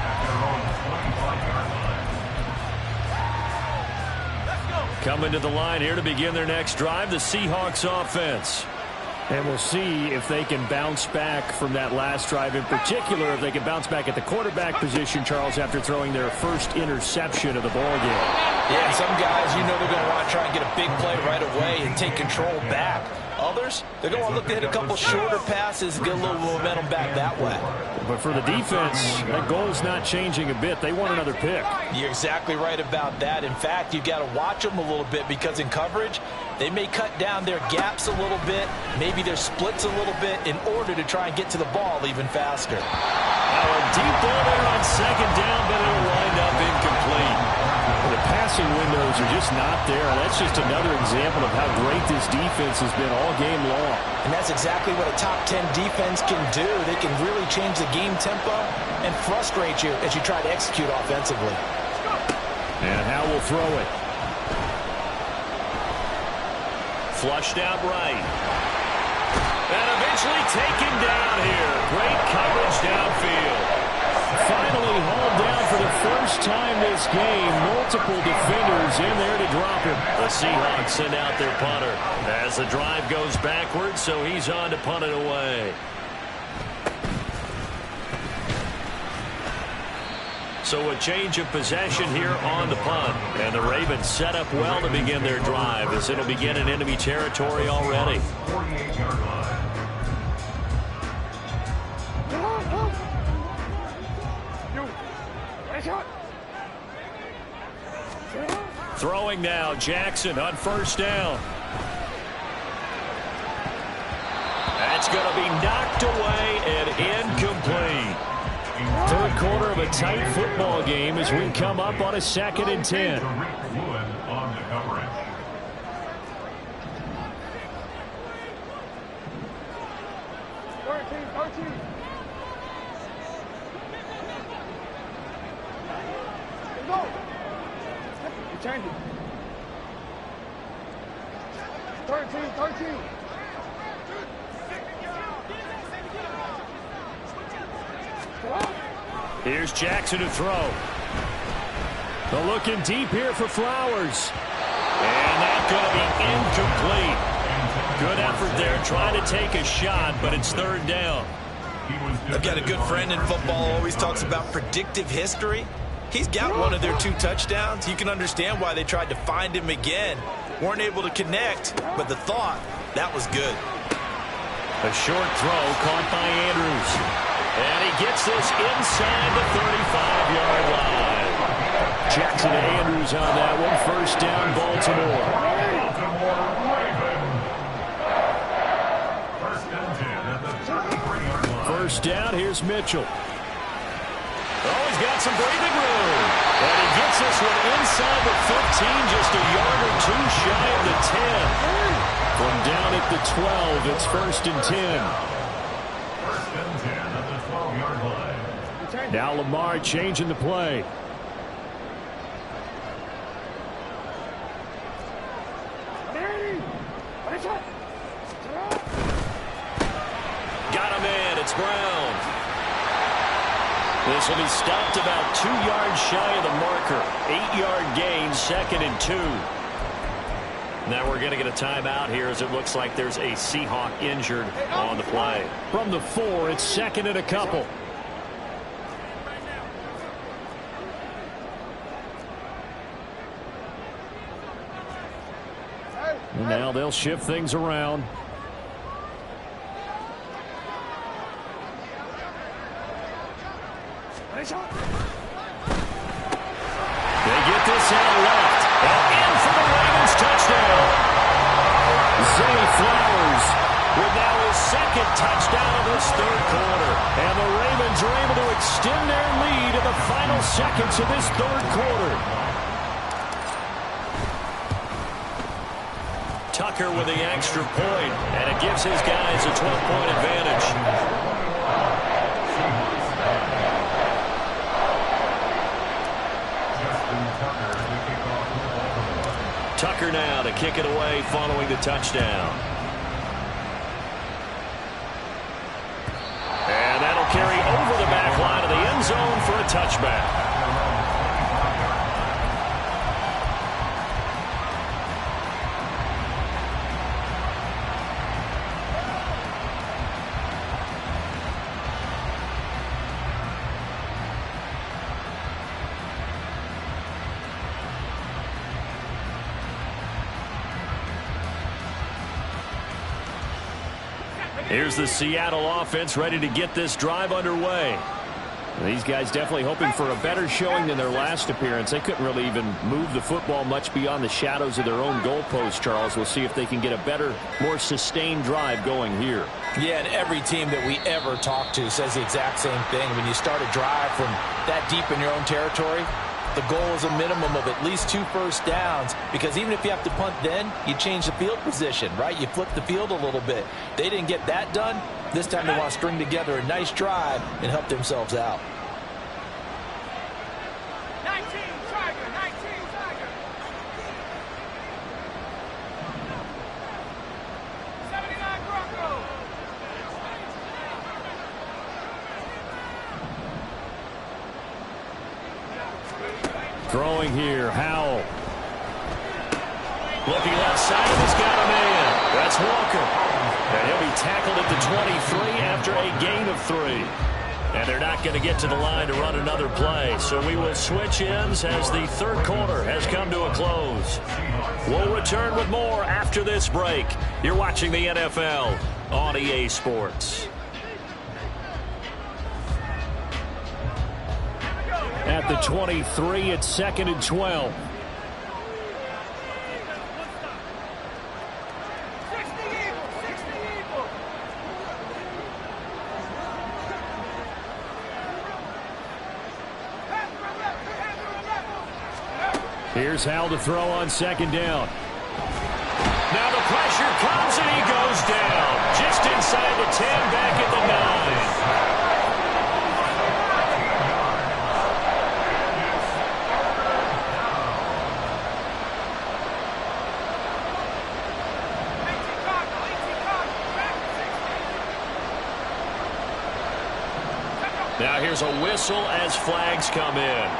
at their own 25-yard line. Coming to the line here to begin their next drive, the Seahawks offense. And we'll see if they can bounce back from that last drive, in particular if they can bounce back at the quarterback position, Charles, after throwing their first interception of the ballgame. Yeah, some guys, you know, they're going to want to try and get a big play right away and take control back. Others, they're going to look to hit a couple shorter passes and get a little momentum back that way. But for the defense, that goal's not changing a bit. They want another pick. You're exactly right about that. In fact, you've got to watch them a little bit, because in coverage, they may cut down their gaps a little bit, maybe their splits a little bit, in order to try and get to the ball even faster. Now a deep ball there on 2nd down, but it'll wind up incomplete. The passing windows are just not there. That's just another example of how great this defense has been all game long. And that's exactly what a top 10 defense can do. They can really change the game tempo and frustrate you as you try to execute offensively. And Howe will throw it. Flushed out right. And eventually taken down here. Great coverage downfield. Finally hauled down for the first time this game. Multiple defenders in there to drop him. The Seahawks send out their punter as the drive goes backwards, so he's on to punt it away. So a change of possession here on the punt. And the Ravens set up well to begin their drive, as it'll begin in enemy territory already. 48-yard line. Throwing now, Jackson on 1st down. That's going to be knocked away and incomplete. 3rd quarter of a tight football game as we come up on a 2nd and 10. On the coverage. Change it. 13. Here's Jackson to throw. They're looking deep here for Flowers. And that's going to be incomplete. Good effort there, trying to take a shot, but it's third down. I've got a good friend in football who always talks about predictive history. He's got one of their 2 touchdowns. You can understand why they tried to find him again. Weren't able to connect, but the thought, that was good. A short throw caught by Andrews. And he gets this inside the 35-yard line. Jackson Andrews on that one. First down, Baltimore. First down, here's Mitchell. Oh, he's got some breathing room. And he gets this one inside the 15, just a yard or 2 shy of the 10. From down at the 12, it's first and 10. First and 10 at the 12-yard line. Now Lamar changing the play. Got him in. It's Brown. This will be stopped about 2 yards shy of the marker. 8-yard gain, second and 2. Now we're going to get a timeout here as it looks like there's a Seahawk injured on the play. From the 4, it's second and a couple. And now they'll shift things around. They get this out left. And in for the Ravens touchdown. Zay Flowers with now his second touchdown of this third quarter. And the Ravens are able to extend their lead in the final seconds of this third quarter. Tucker with the extra point, and it gives his guys a 12-point advantage. Tucker now to kick it away following the touchdown. And that'll carry over the back line of the end zone for a touchback. Here's the Seattle offense ready to get this drive underway. These guys definitely hoping for a better showing than their last appearance. They couldn't really even move the football much beyond the shadows of their own goalpost, Charles. We'll see if they can get a better, more sustained drive going here. Yeah, and every team that we ever talk to says the exact same thing. When you start a drive from that deep in your own territory, the goal is a minimum of at least 2 first downs, because even if you have to punt then, you change the field position, right? You flip the field a little bit. They didn't get that done. This time they want to string together a nice drive and help themselves out. 19 Tiger, 19 Tiger. 79 Bronco. Throwing here, Howell. Looking left side, and he's got a man. That's Walker. And he'll be tackled at the 23 after a gain of 3. And they're not going to get to the line to run another play. So we will switch ends as the third quarter has come to a close. We'll return with more after this break. You're watching the NFL on EA Sports. At the 23, it's second and 12. Here's Howell to throw on second down. Now the pressure comes and he goes down. Just inside the 10, back at the 9. Now here's a whistle as flags come in.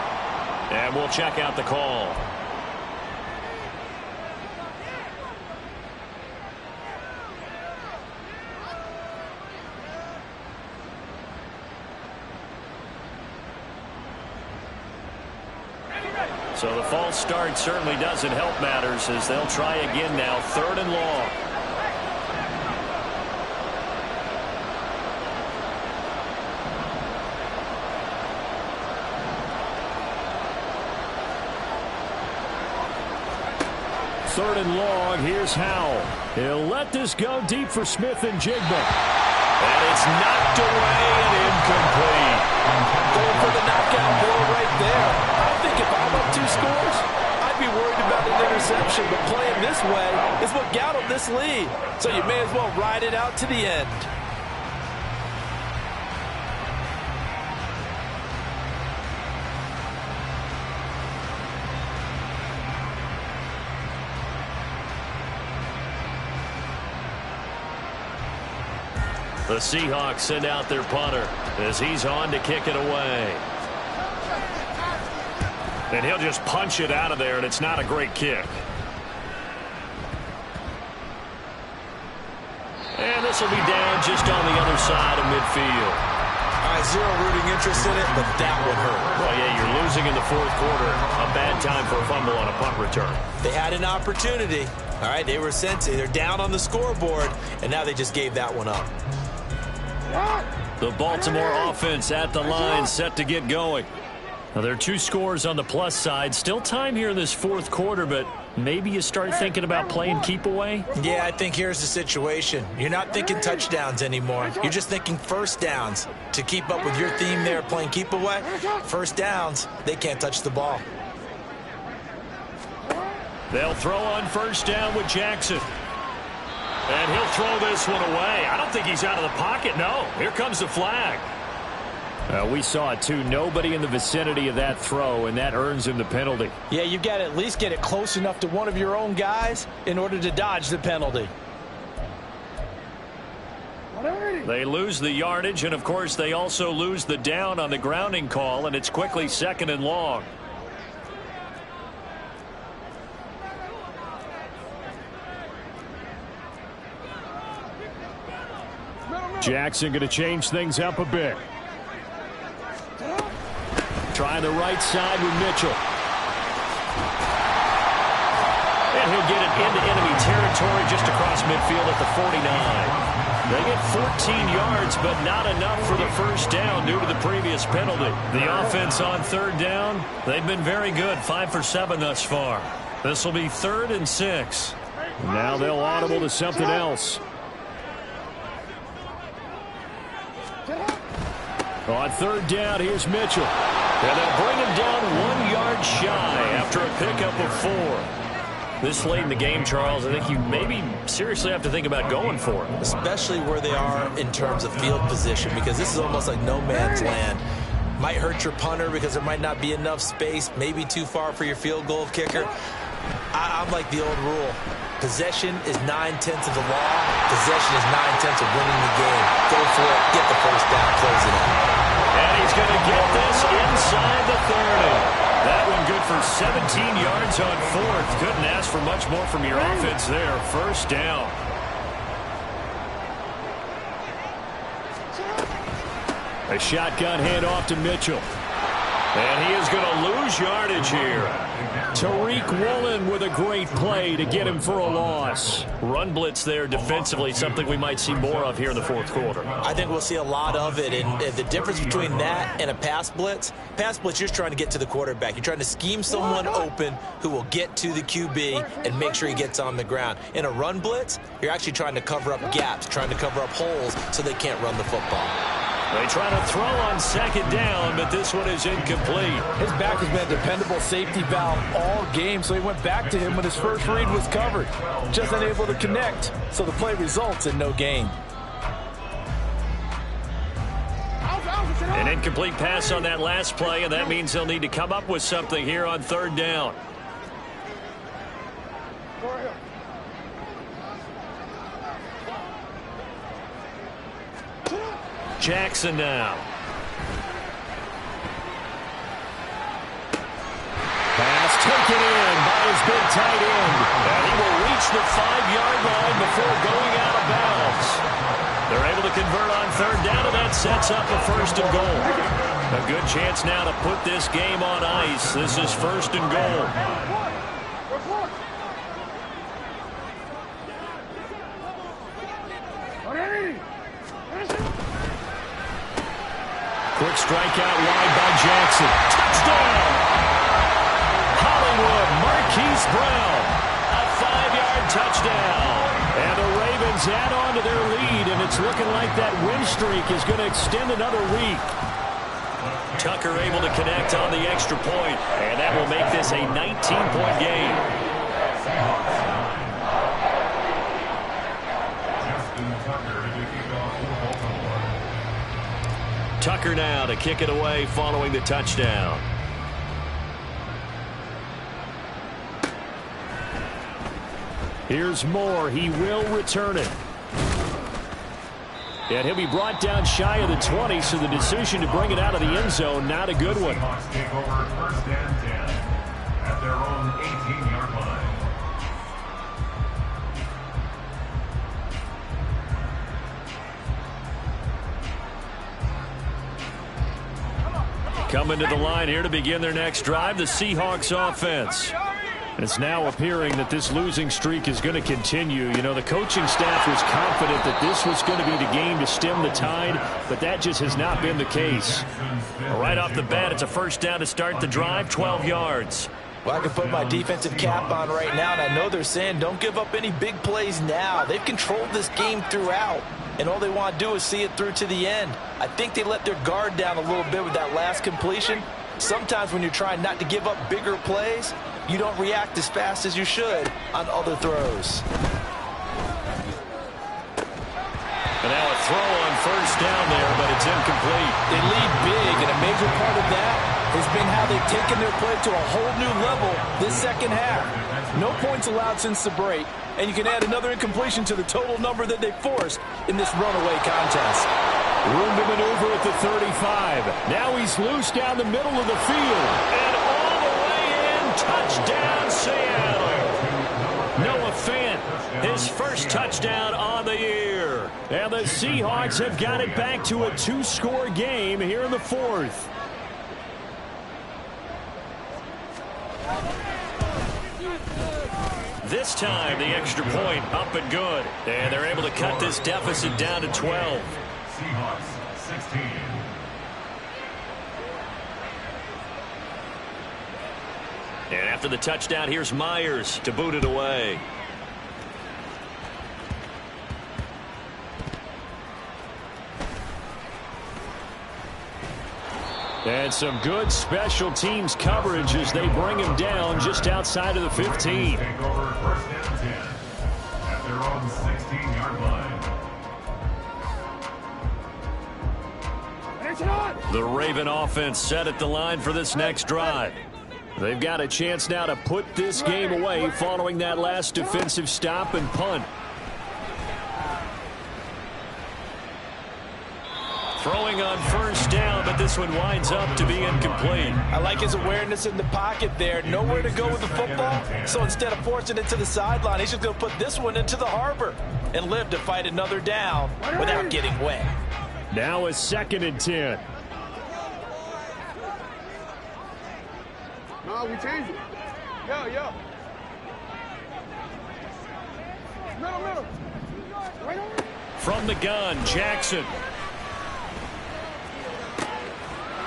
And we'll check out the call. So the false start certainly doesn't help matters as they'll try again now, 3rd and long. Third and long, here's Howell. He'll let this go deep for Smith and Jigba. And it's knocked away and incomplete. Going for the knockout blow right there. I think if I'm up 2 scores, I'd be worried about an interception. But playing this way is what got them this lead. So you may as well ride it out to the end. The Seahawks send out their punter as he's on to kick it away. And he'll just punch it out of there, and it's not a great kick. And this will be down just on the other side of midfield. All right, zero rooting interest in it, but that would hurt. Well, yeah, you're losing in the 4th quarter. A bad time for a fumble on a punt return. They had an opportunity. All right, they were sensing. They're down on the scoreboard, and now they just gave that one up. The Baltimore offense at the line, set to get going. Now, there are 2 scores on the plus side. Still time here in this 4th quarter, but maybe you start thinking about playing keep away? Yeah, I think here's the situation. You're not thinking touchdowns anymore. You're just thinking first downs. To keep up with your theme there, playing keep away, first downs, they can't touch the ball. They'll throw on 1st down with Jackson. And he'll throw this one away. I don't think he's out of the pocket. No, here comes the flag. We saw it, too. Nobody in the vicinity of that throw, and that earns him the penalty. Yeah, you've got to at least get it close enough to one of your own guys in order to dodge the penalty. They lose the yardage, and, of course, they also lose the down on the grounding call, and it's quickly 2nd and long. Jackson going to change things up a bit. Trying the right side with Mitchell. And he'll get it into enemy territory just across midfield at the 49. They get 14 yards, but not enough for the 1st down due to the previous penalty. The offense on 3rd down, they've been very good, 5 for 7 thus far. This will be 3rd and 6. Now they'll audible to something else. On 3rd down, here's Mitchell. And they'll bring him down 1 yard shy after a pickup of 4. This late in the game, Charles, I think you maybe seriously have to think about going for it. Especially where they are in terms of field position, because this is almost like no man's land. Might hurt your punter because there might not be enough space, maybe too far for your field goal kicker. I'm like the old rule. Possession is 9/10 of the law. Possession is 9/10 of winning the game. Go for it. Get the 1st down. Close it out. And he's going to get this inside the 30. That one good for 17 yards on 4th. Couldn't ask for much more from your offense there. 1st down. A shotgun handoff to Mitchell. And he is going to lose yardage here. Tariq Woolen with a great play to get him for a loss. Run blitz there defensively, something we might see more of here in the 4th quarter. I think we'll see a lot of it. And the difference between that and a pass blitz, you're just trying to get to the quarterback. You're trying to scheme someone open who will get to the QB and make sure he gets on the ground. In a run blitz, you're actually trying to cover up gaps, trying to cover up holes so they can't run the football. They try to throw on 2nd down, but this one is incomplete. His back has been a dependable safety valve all game, so he went back to him when his first read was covered. Just unable to connect, so the play results in no gain. An incomplete pass on that last play, and that means they'll need to come up with something here on 3rd down. Jackson now. taken in by his big tight end. And he will reach the 5-yard line before going out of bounds. They're able to convert on third down, and that sets up a first and goal. A good chance now to put this game on ice. This is first and goal. Quick strikeout wide by Jackson. Touchdown! Hollywood, Marquise Brown. A 5-yard touchdown. And the Ravens add on to their lead, and it's looking like that win streak is going to extend another week. Tucker able to connect on the extra point, and that will make this a 19-point game. Tucker now to kick it away following the touchdown. Here's Moore. He will return it. And he'll be brought down shy of the 20, so the decision to bring it out of the end zone, not a good one. Take over first and 10 at their own 18-yard line. Coming to the line here to begin their next drive, the Seahawks offense. And it's now appearing that this losing streak is going to continue. You know, the coaching staff was confident that this was going to be the game to stem the tide, but that just has not been the case. Right off the bat, it's a first down to start the drive, 12 yards. Well, I can put my defensive cap on right now, and I know they're saying don't give up any big plays now. They've controlled this game throughout, and all they want to do is see it through to the end. I think they let their guard down a little bit with that last completion. Sometimes when you're trying not to give up bigger plays, you don't react as fast as you should on other throws. And now a throw on first down there, but it's incomplete. They lead big, and a major part of that has been how they've taken their play to a whole new level this second half. No points allowed since the break, and you can add another incompletion to the total number that they forced in this runaway contest. Room to maneuver at the 35. Now he's loose down the middle of the field. And all the way in, touchdown Seattle. Noah Fant, his first touchdown on the year. And the Seahawks have got it back to a 2-score game here in the fourth. This time, the extra point up and good. And they're able to cut this deficit down to 12. Seahawks 16. And after the touchdown, here's Myers to boot it away. And some good special teams coverage as they bring him down just outside of the 15. Take over first and 10 at their own 16-yard line. The Raven offense set at the line for this next drive. They've got a chance now to put this game away following that last defensive stop and punt. Throwing on first down, but this one winds up to be incomplete. I like his awareness in the pocket there. Nowhere to go with the football, so instead of forcing it to the sideline, he's just going to put this one into the harbor and live to fight another down without getting wet. Now a 2nd and 10. No, we changed it. Yo. Middle. Right on. From the gun, Jackson.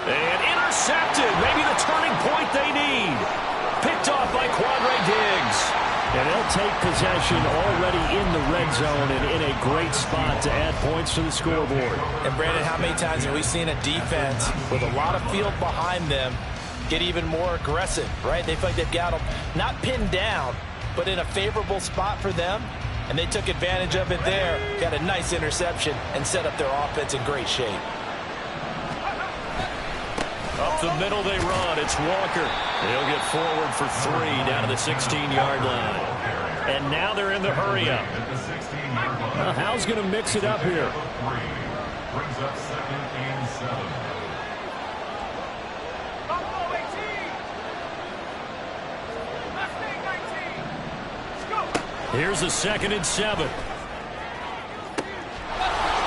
And intercepted. Maybe the turning point they need. Picked off by Quandre Diggs. And they'll take possession already in the red zone and in a great spot to add points to the scoreboard. And Brandon, how many times have we seen a defense with a lot of field behind them get even more aggressive, right? They feel like they've got them not pinned down, but in a favorable spot for them. And they took advantage of it there. Got a nice interception and set up their offense in great shape. Up the middle they run. It's Walker. He'll get forward for 3 down to the 16-yard line. And now they're in the hurry-up. Well, Hal's going to mix it up here. Brings up 2nd and 7. Here's a 2nd and 7.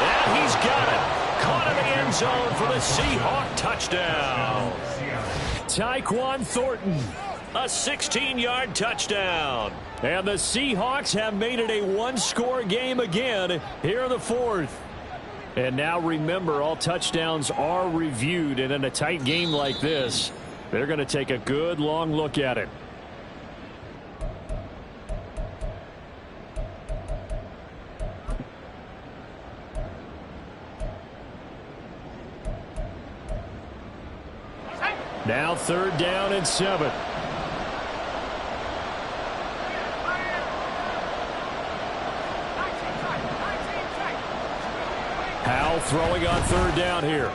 And he's got it. Caught in the end zone for the Seahawk touchdown. Tyquan Thornton, a 16-yard touchdown. And the Seahawks have made it a one-score game again here in the 4th. And now remember, all touchdowns are reviewed, and in a tight game like this, they're going to take a good long look at it. Now 3rd down and 7. Howell throwing on 3rd down here.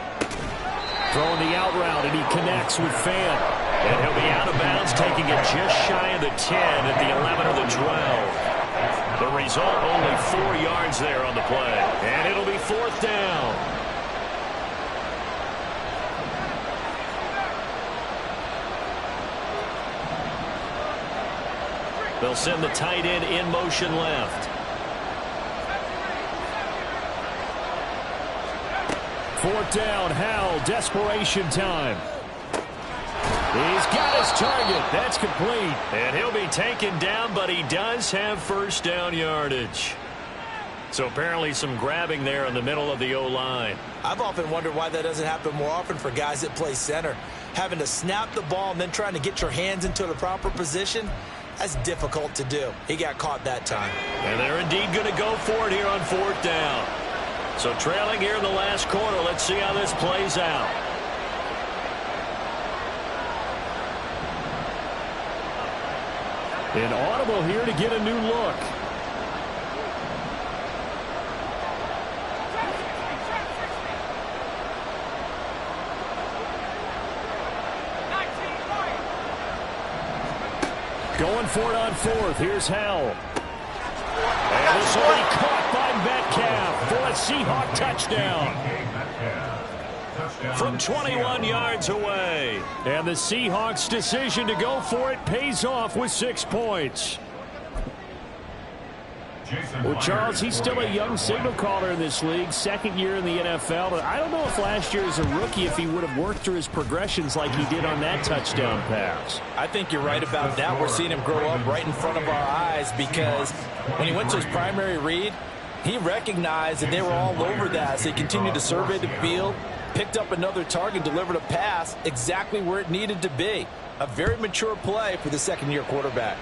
Throwing the out route, and he connects with Fant. And he'll be out of bounds, taking it just shy of the 10 at the 11 or the 12. The result, only 4 yards there on the play. And it'll be 4th down. They'll send the tight end in motion left. 4th down, Howell, desperation time. He's got his target. That's complete. And he'll be taken down, but he does have 1st down yardage. So apparently some grabbing there in the middle of the O-line. I've often wondered why that doesn't happen more often for guys that play center. Having to snap the ball and then trying to get your hands into the proper position, that's difficult to do. He got caught that time. And they're indeed going to go for it here on 4th down. So trailing here in the last quarter. Let's see how this plays out. An audible here to get a new look. Going for it on 4th. Here's Howell. And this will be caught by Metcalf for a Seahawk touchdown. From 21 yards away. And the Seahawks' decision to go for it pays off with 6 points. Well, Charles, he's still a young signal caller in this league, 2nd year in the NFL. But I don't know if last year as a rookie, if he would have worked through his progressions like he did on that touchdown pass. I think you're right about that. We're seeing him grow up right in front of our eyes because when he went to his primary read, he recognized that they were all over that. So he continued to survey the field, picked up another target, delivered a pass exactly where it needed to be. A very mature play for the 2nd-year quarterback.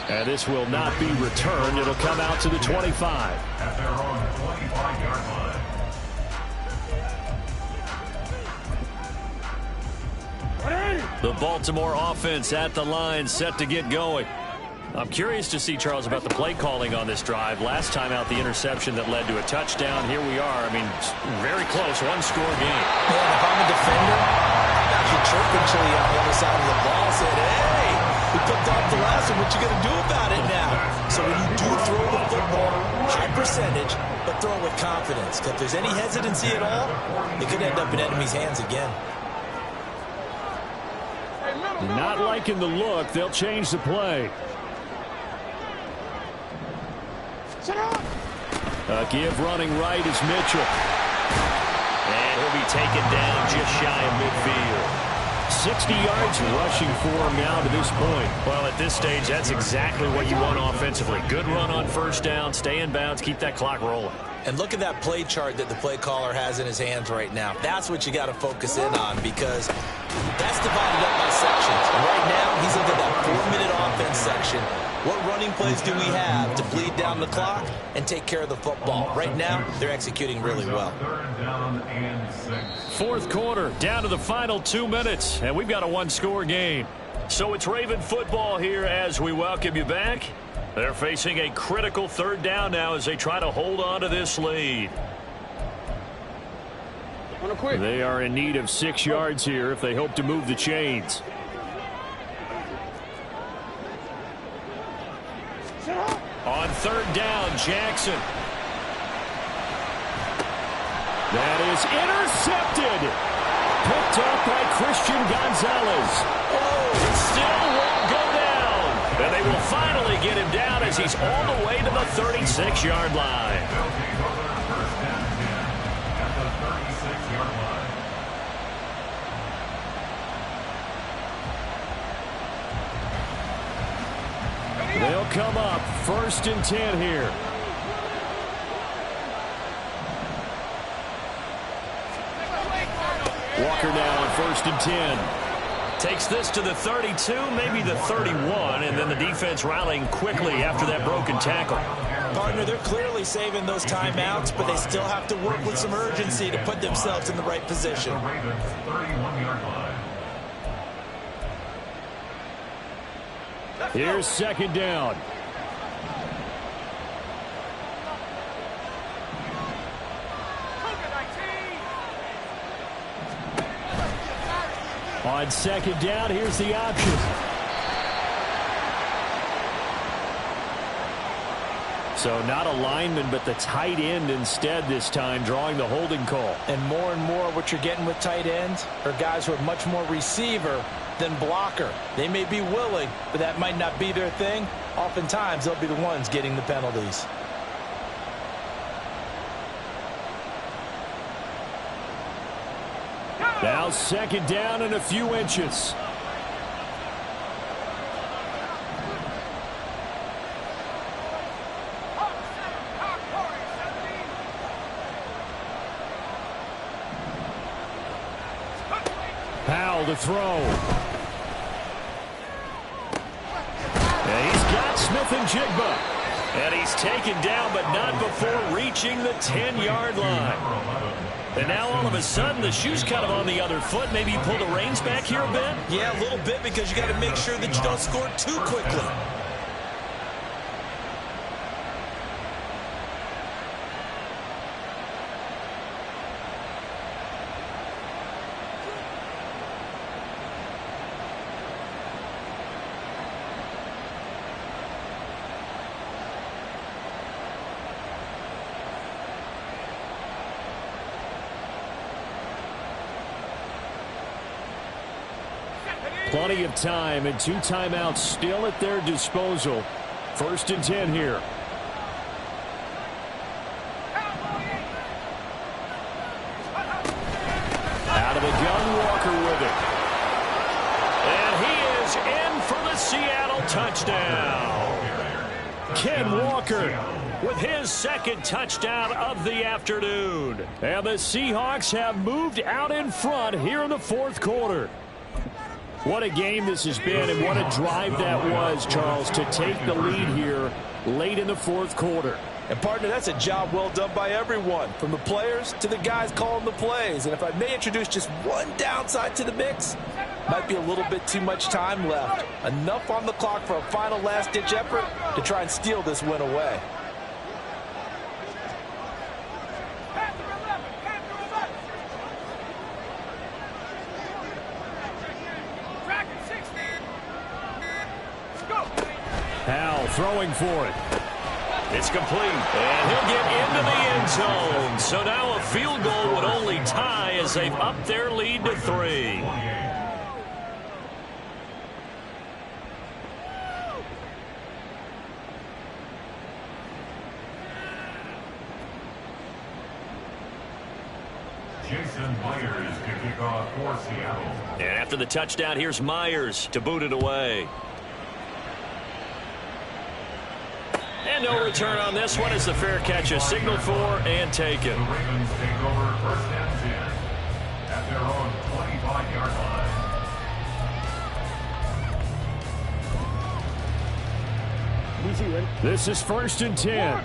And this will not be returned. It'll come out to the 25. At their own 25-yard line. The Baltimore offense at the line, set to get going. I'm curious to see, Charles, about the play calling on this drive. Last time out, the interception that led to a touchdown. Here we are. I mean, very close, one-score game. Man, if I'm a defender, I'm actually chirping Chili on the other side of the ball, saying, hey, we picked off the last one. What you going to do about it now? So when you do throw the football, high percentage, but throw it with confidence. Because if there's any hesitancy at all, it could end up in enemy's hands again. Not liking the look. They'll change the play. A give running right is Mitchell. And he'll be taken down just shy of midfield. 60 yards rushing for him now to this point. Well, at this stage, that's exactly what you want offensively. Good run on 1st down, stay in bounds, keep that clock rolling. And look at that play chart that the play caller has in his hands right now. That's what you got to focus in on because that's divided up by sections. And right now, he's looking at that 4-minute offense section. What running plays do we have to bleed down the clock and take care of the football? Right now, they're executing really well. 3rd down and 6. 4th quarter, down to the final 2 minutes, and we've got a one-score game. So it's Raven football here as we welcome you back. They're facing a critical 3rd down now as they try to hold on to this lead. They are in need of 6 yards here if they hope to move the chains. On 3rd down, Jackson. That is intercepted. Picked up by Christian Gonzalez. Oh, it still won't go down. as he's all the way to the 36-yard line. They'll take over first and 10 at the 36-yard line. They'll come up first and 10 here. Walker now on first and 10. Takes this to the 32, maybe the 31, and then the defense rallying quickly after that broken tackle. Partner, they're clearly saving those timeouts, but they still have to work with some urgency to put themselves in the right position. The Ravens 31-yard line. Here's second down. On second down, here's the option. So not a lineman, but the tight end instead this time, drawing the holding call. And more what you're getting with tight ends are guys who are much more receiver than blocker. They may be willing, but that might not be their thing. Oftentimes, they'll be the ones getting the penalties. Now second down and a few inches. Powell to throw. And he's got Smith-Njigba. And he's taken down, but not before reaching the 10-yard line. And now all of a sudden the shoe's kind of on the other foot. Maybe you pull the reins back here a bit? Yeah, a little bit, because you got to make sure that you don't score too quickly. Plenty of time and 2 timeouts still at their disposal. First and 10 here. Out of the gun, Walker with it. And he is in for the Seattle touchdown. Ken Walker with his second touchdown of the afternoon. And the Seahawks have moved out in front here in the fourth quarter. What a game this has been, and what a drive that was, Charles, to take the lead here late in the fourth quarter. And, partner, that's a job well done by everyone, from the players to the guys calling the plays. And if I may introduce just one downside to the mix, might be a little bit too much time left. Enough on the clock for a final last-ditch effort to try and steal this win away. Powell throwing for it. It's complete. And he'll get into the end zone. So now a field goal would only tie as they've upped their lead to 3. Jason Myers to kick off for Seattle. And after the touchdown, here's Myers to boot it away. And no return on this one as the fair catch is signaled for and taken. The Ravens take over first and 10 at their own 25-yard line. This is first and 10.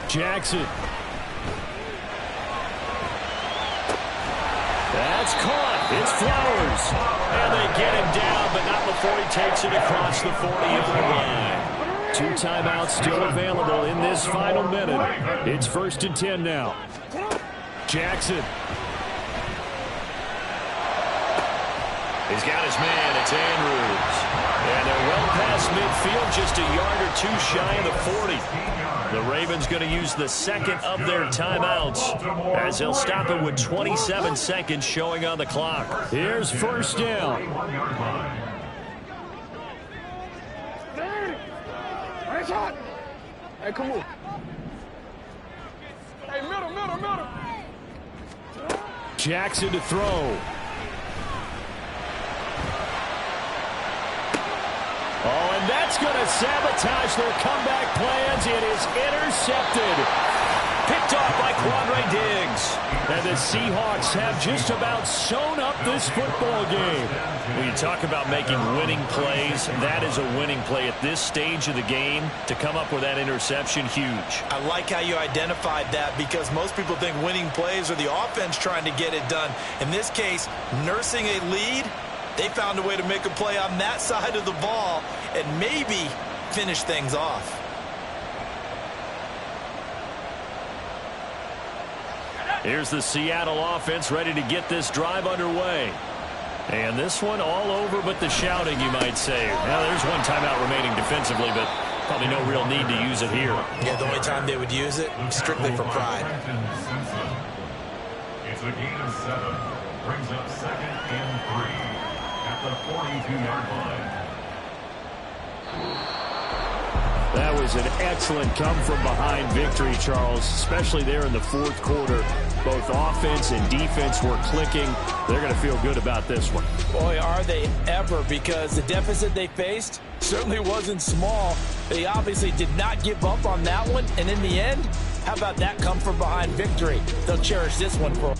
Jackson. That's caught. It's Flowers. And they get him down, but not before he takes it across the 40-yard line. 2 timeouts still available in this final minute. It's first and 10 now. Jackson. He's got his man. It's Andrews. And they're well past midfield, just a yard or two shy of the 40. The Ravens going to use the second of their timeouts as they'll stop it with 27 seconds showing on the clock. Here's first down. Nice hot. Hey, come on. Hey, middle. Jackson to throw. Oh, and that's going to sabotage their comeback plans. It is intercepted. Picked off by Quandre Diggs. And the Seahawks have just about sewn up this football game. When you talk about making winning plays, that is a winning play at this stage of the game. To come up with that interception, huge. I like how you identified that because most people think winning plays are the offense trying to get it done. In this case, nursing a lead, they found a way to make a play on that side of the ball and maybe finish things off. Here's the Seattle offense ready to get this drive underway. And this one all over but the shouting, you might say. Now, there's one timeout remaining defensively, but probably no real need to use it here. Yeah, the only time they would use it, strictly for pride. It's a gain of 7. Brings up 2nd and 3 at the 42-yard line. That was an excellent come-from-behind victory, Charles, especially there in the fourth quarter. Both offense and defense were clicking. They're going to feel good about this one. Boy, are they ever, because the deficit they faced certainly wasn't small. They obviously did not give up on that one, and in the end, how about that come-from-behind victory? They'll cherish this one for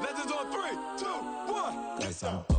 Legends on 3, 2, 1.